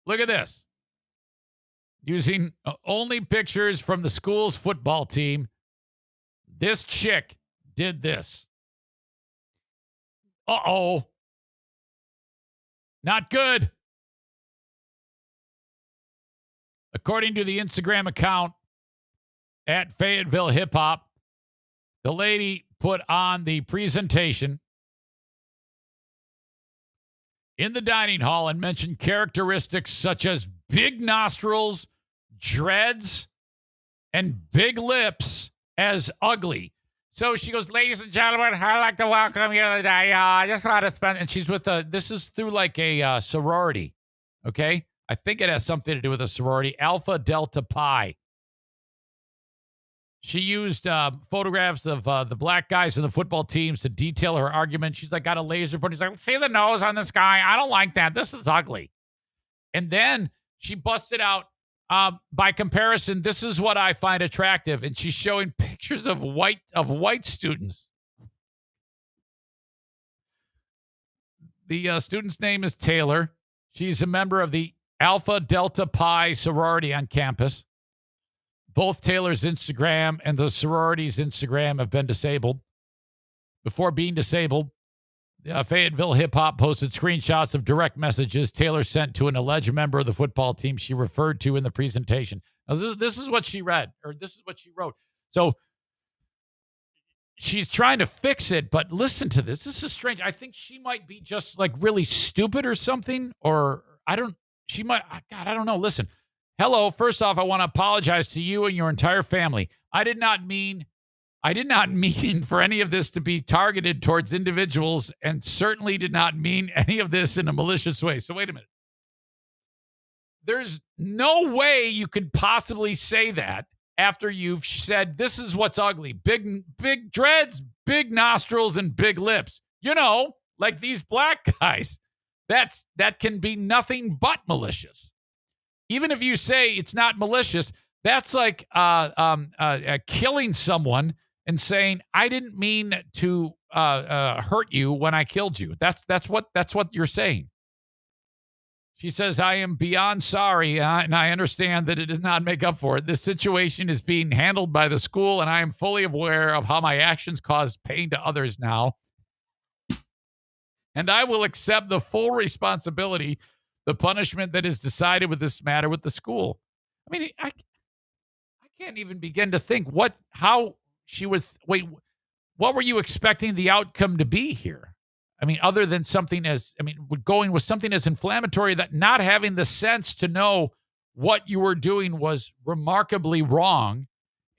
Look at this. Using only pictures from the school's football team, this chick did this. Uh-oh. Not good. According to the Instagram account at Fayetteville Hip Hop, the lady put on the presentation in the dining hall and mentioned characteristics such as big nostrils, dreads, and big lips as ugly. So she goes, ladies and gentlemen, I'd like to welcome you today. I just want to spend, and she's with this is through like a sorority, okay? I think it has something to do with a sorority, Alpha Delta Pi. She used photographs of the black guys in the football teams to detail her argument. She's like, got a laser pointer. She's like, see the nose on this guy? I don't like that. This is ugly. And then she busted out, by comparison, this is what I find attractive. And she's showing pictures of white students. The student's name is Taylor. She's a member of the Alpha Delta Pi sorority on campus. Both Taylor's Instagram and the sorority's Instagram have been disabled. Before being disabled, Fayetteville Hip Hop posted screenshots of direct messages Taylor sent to an alleged member of the football team she referred to in the presentation. Now, this is what she read, or this is what she wrote. So she's trying to fix it, but listen to this. This is strange. I think she might be just like really stupid or something, or I don't know. Listen. Hello, first off, I want to apologize to you and your entire family. I did not mean for any of this to be targeted towards individuals, and certainly did not mean any of this in a malicious way. So wait a minute. There's no way you could possibly say that after you've said this is what's ugly. Big dreads, big nostrils, and big lips. You know, like these black guys. That can be nothing but malicious. Even if you say it's not malicious, that's like killing someone and saying, I didn't mean to hurt you when I killed you. That's what you're saying. She says, I am beyond sorry, and I understand that it does not make up for it. This situation is being handled by the school, and I am fully aware of how my actions cause pain to others now. And I will accept the full responsibility, the punishment that is decided with this matter with the school. I mean, I can't even begin to think what were you expecting the outcome to be here? I mean, other than going with something as inflammatory, that not having the sense to know what you were doing was remarkably wrong.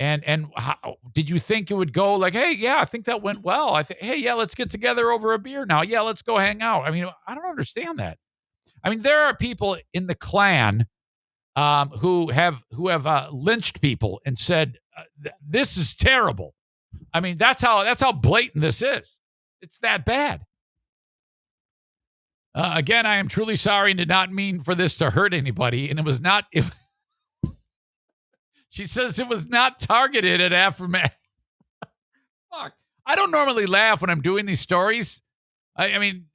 And how, did you think it would go like, hey, yeah, I think that went well. Hey, yeah, let's get together over a beer now. Yeah, let's go hang out. I mean, I don't understand that. I mean, there are people in the Klan who have lynched people and said, this is terrible. I mean, that's how blatant this is. It's that bad. Again, I am truly sorry and did not mean for this to hurt anybody. And it was not. She says it was not targeted at Afro-Americans. Fuck. I don't normally laugh when I'm doing these stories. I mean,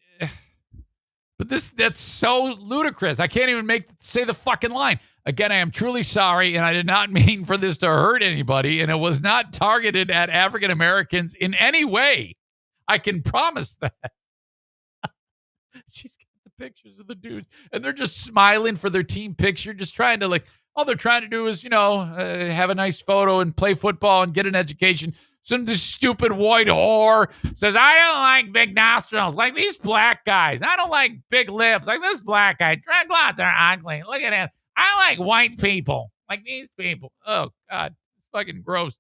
but that's so ludicrous. I can't even say the fucking line. Again, I am truly sorry, and I did not mean for this to hurt anybody, and it was not targeted at African Americans in any way. I can promise that. She's got the pictures of the dudes, and they're just smiling for their team picture, just trying to all they're trying to do is, have a nice photo and play football and get an education. Some stupid white whore says, I don't like big nostrils like these black guys. I don't like big lips like this black guy. Dreadlocks are ugly. Look at him. I like white people like these people. Oh, God. Fucking gross.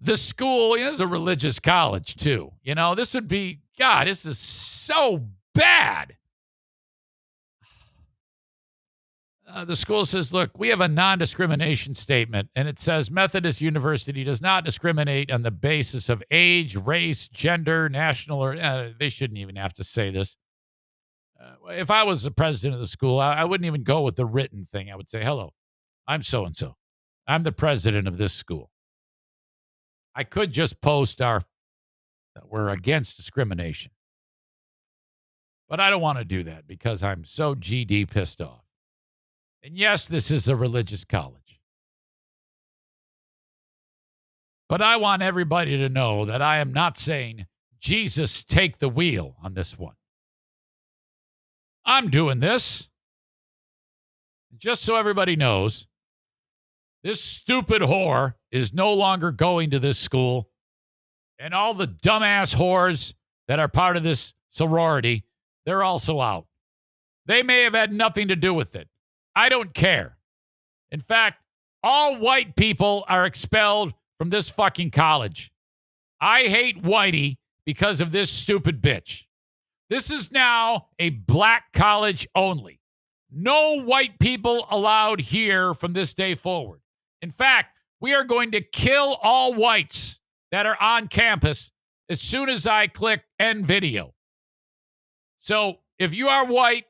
The school is a religious college, too. This would be, God, this is so bad. The school says, look, we have a non-discrimination statement, and it says Methodist University does not discriminate on the basis of age, race, gender, national, or they shouldn't even have to say this. If I was the president of the school, I wouldn't even go with the written thing. I would say, hello, I'm so-and-so. I'm the president of this school. I could just post that we're against discrimination. But I don't want to do that because I'm so GD pissed off. And yes, this is a religious college. But I want everybody to know that I am not saying, Jesus, take the wheel on this one. I'm doing this. Just so everybody knows, this stupid whore is no longer going to this school. And all the dumbass whores that are part of this sorority, they're also out. They may have had nothing to do with it. I don't care. In fact, all white people are expelled from this fucking college. I hate Whitey because of this stupid bitch. This is now a black college only. No white people allowed here from this day forward. In fact, we are going to kill all whites that are on campus as soon as I click end video. So if you are white,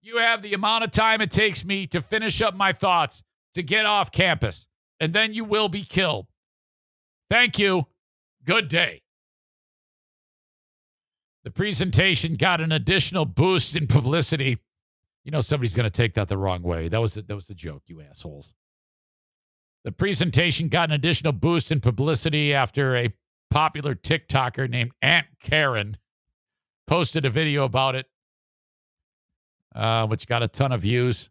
you have the amount of time it takes me to finish up my thoughts to get off campus, and then you will be killed. Thank you. Good day. The presentation got an additional boost in publicity. You know somebody's going to take that the wrong way. That was the joke, you assholes. The presentation got an additional boost in publicity after a popular TikToker named Aunt Karen posted a video about it, which got a ton of views.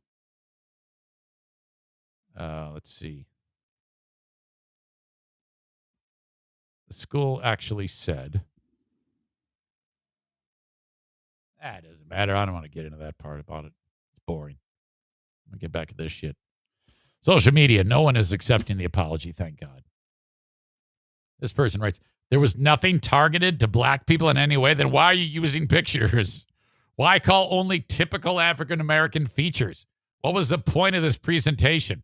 Let's see. The school actually said, it doesn't matter. I don't want to get into that part about it. It's boring. I'm going to get back to this shit. Social media, no one is accepting the apology, thank God. This person writes, there was nothing targeted to black people in any way. Then why are you using pictures? Why call only typical African-American features? What was the point of this presentation?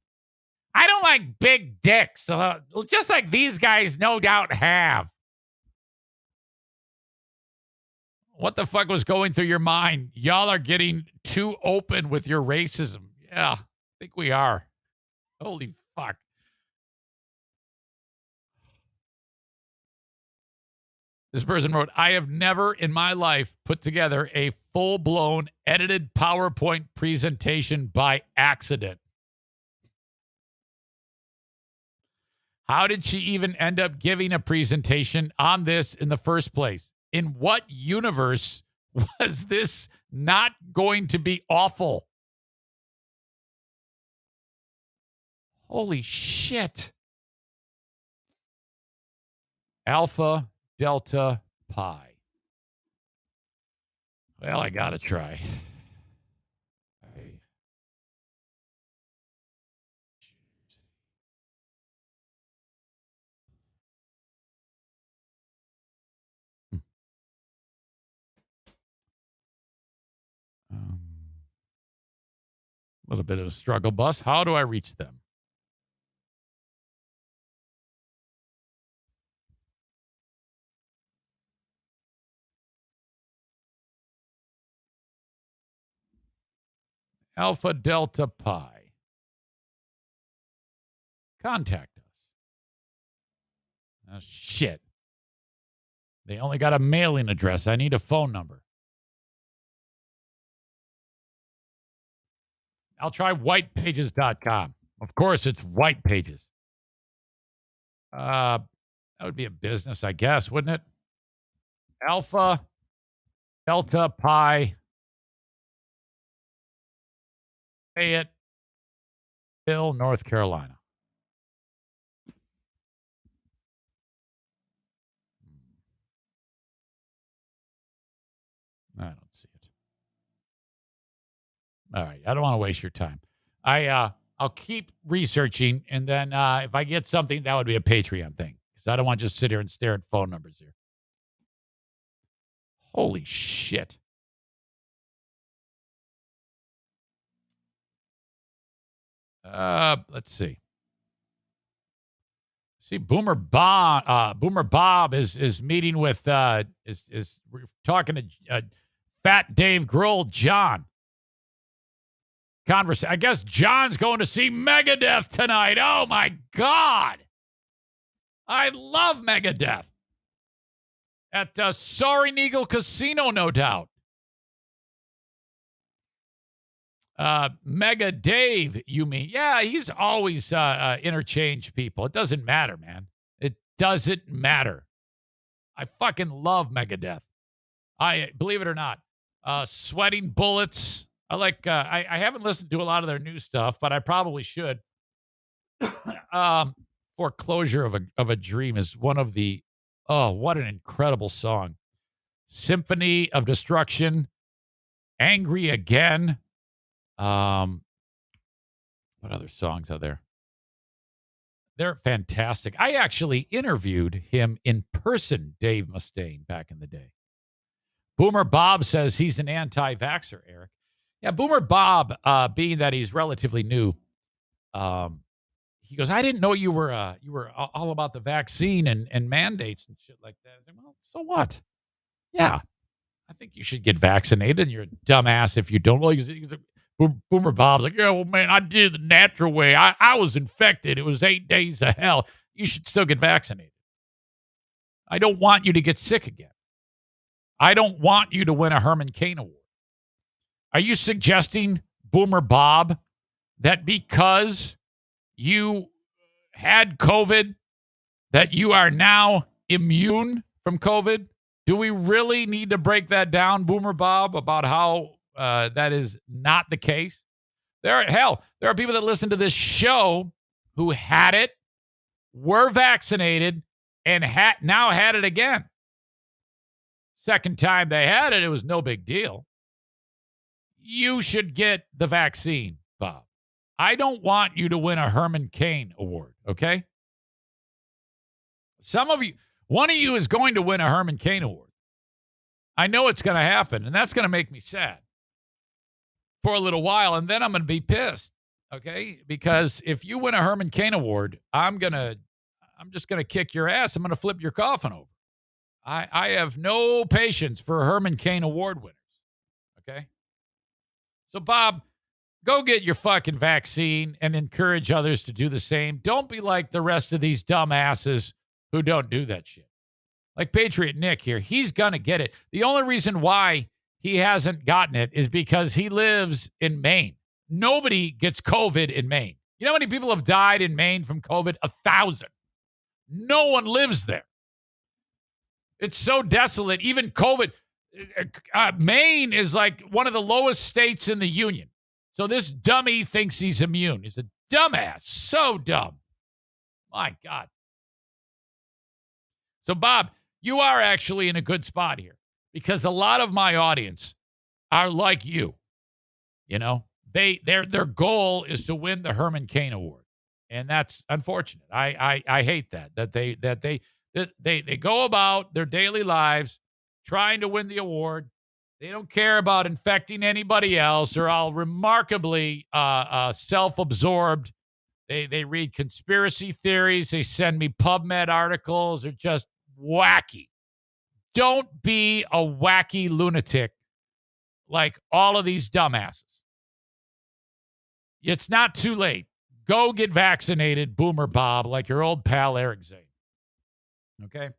I don't like big dicks, just like these guys no doubt have. What the fuck was going through your mind? Y'all are getting too open with your racism. Yeah, I think we are. Holy fuck. This person wrote, I have never in my life put together a full-blown edited PowerPoint presentation by accident. How did she even end up giving a presentation on this in the first place? In what universe was this not going to be awful? Holy shit. Alpha, Delta, Pi. Well, I got to try. A little bit of a struggle bus. How do I reach them? Alpha, Delta, Pi. Contact us. Oh, shit. They only got a mailing address. I need a phone number. I'll try whitepages.com. Of course, it's White Pages. That would be a business, I guess, wouldn't it? Alpha, Delta, Pi. Fayetteville, North Carolina. I don't see it. All right. I don't want to waste your time. I'll keep researching, and then if I get something, that would be a Patreon thing, because I don't want to just sit here and stare at phone numbers here. Holy shit. Let's see. See, Boomer Bob is meeting with is talking to Fat Dave Grohl, John. I guess John's going to see Megadeth tonight. Oh my God. I love Megadeth. At Soaring Eagle Casino, no doubt. Mega Dave, you mean? Yeah, he's always interchanged people. It doesn't matter, man. It doesn't matter. I fucking love Megadeth. I believe it or not. Sweating Bullets. I like. I haven't listened to a lot of their new stuff, but I probably should. Foreclosure of a Dream is one of the. Oh, what an incredible song! Symphony of Destruction. Angry Again. What other songs are there? They're fantastic. I actually interviewed him in person, Dave Mustaine, back in the day. Boomer Bob says he's an anti-vaxxer, Eric. Yeah, Boomer Bob, being that he's relatively new, he goes, I didn't know you were all about the vaccine and mandates and shit like that. I said, well, so what? Yeah, I think you should get vaccinated, and you're a dumbass if you don't. Boomer Bob's like, yeah, well, man, I did it the natural way. I was infected. It was 8 days of hell. You should still get vaccinated. I don't want you to get sick again. I don't want you to win a Herman Cain Award. Are you suggesting, Boomer Bob, that because you had COVID, that you are now immune from COVID? Do we really need to break that down, Boomer Bob, about how that is not the case? There are people that listen to this show who had it, were vaccinated, and now had it again. Second time they had it, it was no big deal. You should get the vaccine, Bob. I don't want you to win a Herman Cain Award, okay? One of you is going to win a Herman Cain Award. I know it's going to happen, and that's going to make me sad for a little while, and then I'm going to be pissed, okay? Because if you win a Herman Cain Award, I'm just going to kick your ass. I'm going to flip your coffin over. I have no patience for Herman Cain Award winners, okay? So, Bob, go get your fucking vaccine and encourage others to do the same. Don't be like the rest of these dumbasses who don't do that shit. Like Patriot Nick here, he's going to get it. The only reason why he hasn't gotten it is because he lives in Maine. Nobody gets COVID in Maine. You know how many people have died in Maine from COVID? 1,000. No one lives there. It's so desolate. Even COVID, Maine is like one of the lowest states in the union. So this dummy thinks he's immune. He's a dumbass. So dumb. My God. So, Bob, you are actually in a good spot here because a lot of my audience are like you. You know, their goal is to win the Herman Cain Award. And that's unfortunate. I hate that they go about their daily lives trying to win the award. They don't care about infecting anybody else. They're all remarkably self-absorbed. They read conspiracy theories. They send me PubMed articles. They're just wacky. Don't be a wacky lunatic like all of these dumbasses. It's not too late. Go get vaccinated, Boomer Bob, like your old pal Eric Zane. Okay?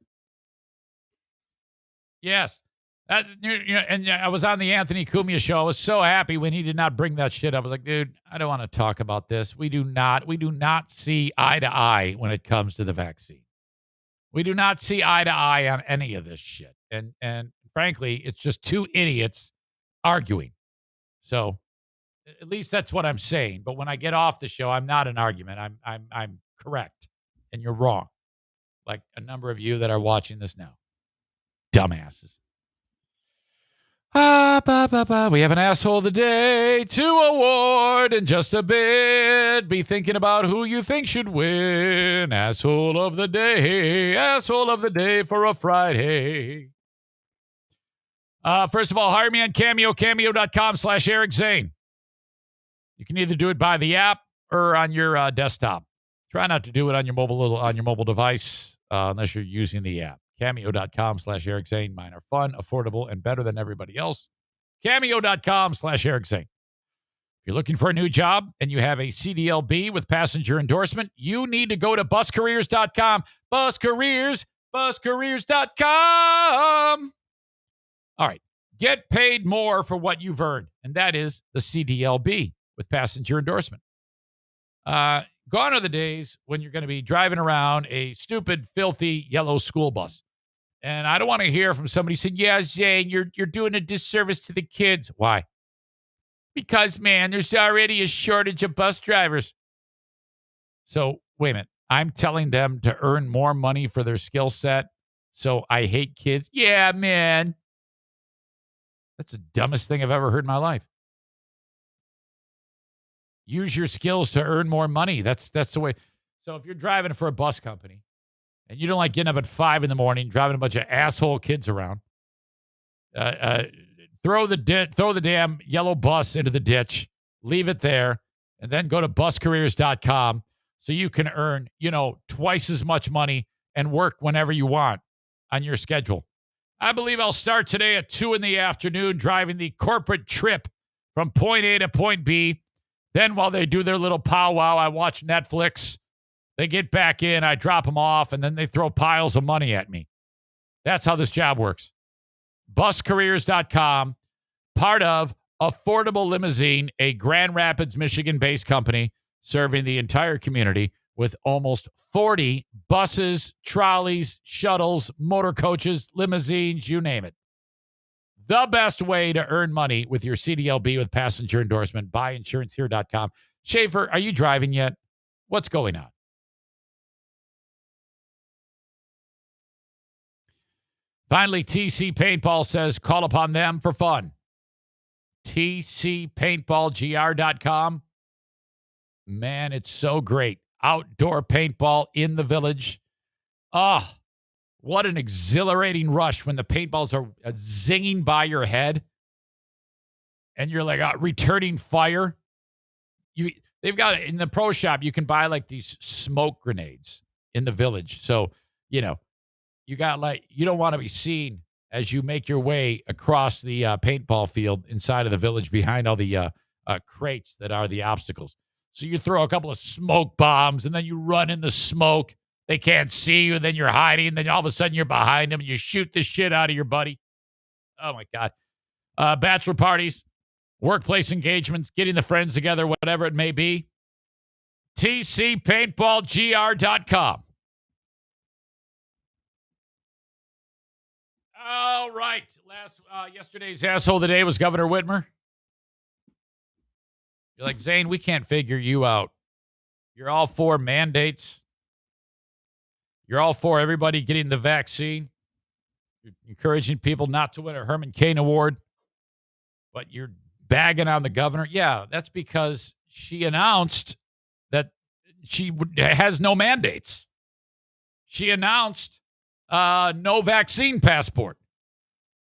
Yes. And I was on the Anthony Cumia show. I was so happy when he did not bring that shit up. I was like, dude, I don't want to talk about this. We do not see eye to eye when it comes to the vaccine. We do not see eye to eye on any of this shit. And frankly, it's just two idiots arguing. So at least that's what I'm saying. But when I get off the show, I'm not an argument. I'm correct. And you're wrong. Like a number of you that are watching this now. Dumbasses. We have an Asshole of the Day 2 award in just a bit. Be thinking about who you think should win. Asshole of the Day. Asshole of the Day for a Friday. First of all, hire me on Cameo, cameo.com/Eric Zane. You can either do it by the app or on your desktop. Try not to do it on your mobile device unless you're using the app. Cameo.com/Eric Zane. Mine are fun, affordable, and better than everybody else. Cameo.com/Eric Zane. If you're looking for a new job and you have a CDLB with passenger endorsement, you need to go to buscareers.com. Buscareers.com. All right. Get paid more for what you've earned, and that is the CDLB with passenger endorsement. Gone are the days when you're going to be driving around a stupid, filthy yellow school bus. And I don't want to hear from somebody saying, yeah, Zane, you're doing a disservice to the kids. Why? Because, man, there's already a shortage of bus drivers. So, wait a minute. I'm telling them to earn more money for their skill set, so I hate kids? Yeah, man. That's the dumbest thing I've ever heard in my life. Use your skills to earn more money. That's the way. So if you're driving for a bus company and you don't like getting up at 5 a.m, driving a bunch of asshole kids around, throw the damn yellow bus into the ditch, leave it there, and then go to buscareers.com so you can earn, twice as much money and work whenever you want on your schedule. I believe I'll start today at 2 p.m, driving the corporate trip from point A to point B. Then while they do their little powwow, I watch Netflix. They get back in, I drop them off, and then they throw piles of money at me. That's how this job works. Buscareers.com, part of Affordable Limousine, a Grand Rapids, Michigan-based company serving the entire community with almost 40 buses, trolleys, shuttles, motor coaches, limousines, you name it. The best way to earn money with your CDLB with passenger endorsement. Buyinsurancehere.com. Schaefer, are you driving yet? What's going on? Finally, TC Paintball says call upon them for fun. TCPaintballGR.com. Man, it's so great. Outdoor paintball in the village. Oh, what an exhilarating rush when the paintballs are zinging by your head and you're like returning fire. They've got in the pro shop, you can buy like these smoke grenades in the village. So, you got you don't want to be seen as you make your way across the paintball field inside of the village behind all the crates that are the obstacles. So you throw a couple of smoke bombs and then you run in the smoke. They can't see you, and then you're hiding, and then all of a sudden you're behind them, and you shoot the shit out of your buddy. Oh, my God. Bachelor parties, workplace engagements, getting the friends together, whatever it may be. TCPaintballGR.com. All right. Yesterday's asshole of the day was Governor Whitmer. You're like, Zane, we can't figure you out. You're all for mandates. You're all for everybody getting the vaccine. You're encouraging people not to win a Herman Cain Award. But you're bagging on the governor. Yeah, that's because she announced that she has no mandates. She announced no vaccine passport.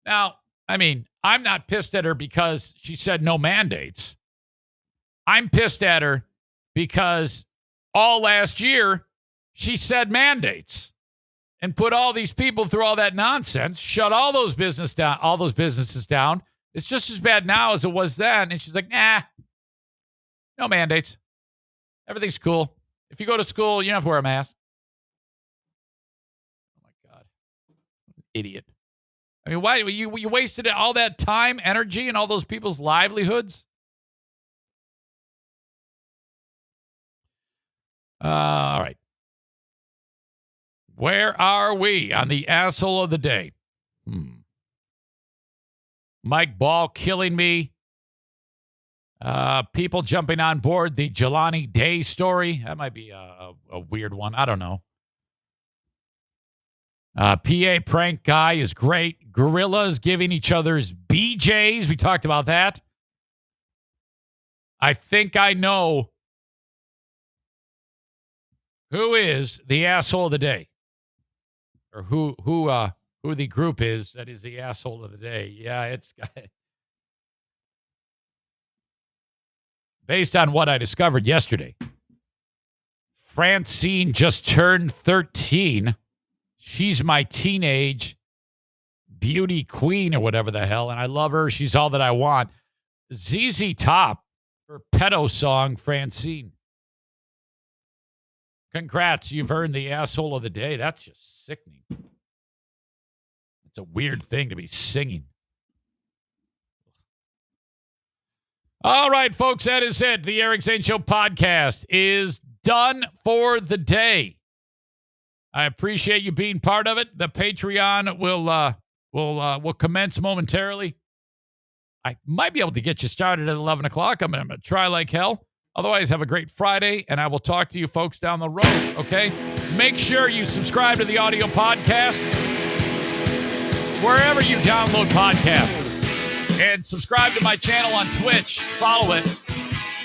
Now, I'm not pissed at her because she said no mandates. I'm pissed at her because all last year, she said mandates and put all these people through all that nonsense, shut all those businesses down. It's just as bad now as it was then. And she's like, nah, no mandates. Everything's cool. If you go to school, you don't have to wear a mask. Oh, my God. Idiot. Why? You wasted all that time, energy, and all those people's livelihoods? All right. Where are we on the asshole of the day? Mike Ball killing me. People jumping on board the Jelani Day story. That might be a weird one. I don't know. PA prank guy is great. Gorillas giving each other's BJs. We talked about that. I think I know who is the asshole of the day. Or who the group is that is the asshole of the day. Yeah, it's based on what I discovered yesterday. Francine just turned 13. She's my teenage beauty queen or whatever the hell, and I love her. She's all that I want. ZZ Top, her pedo song, Francine. Congrats, you've earned the asshole of the day. That's just sickening. It's a weird thing to be singing. All right, folks, that is it. The Eric Zane Show podcast is done for the day. I appreciate you being part of it. The Patreon will commence momentarily. I might be able to get you started at 11 o'clock. I'm going to try like hell. Otherwise, have a great Friday, and I will talk to you folks down the road, okay? Make sure you subscribe to the audio podcast wherever you download podcasts. And subscribe to my channel on Twitch. Follow it.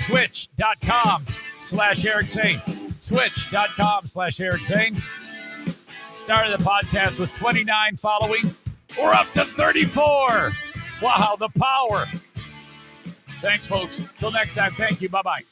Twitch.com/Eric Zane. Twitch.com/Eric Zane. Started the podcast with 29 following. We're up to 34. Wow, the power. Thanks, folks. Till next time, thank you. Bye-bye.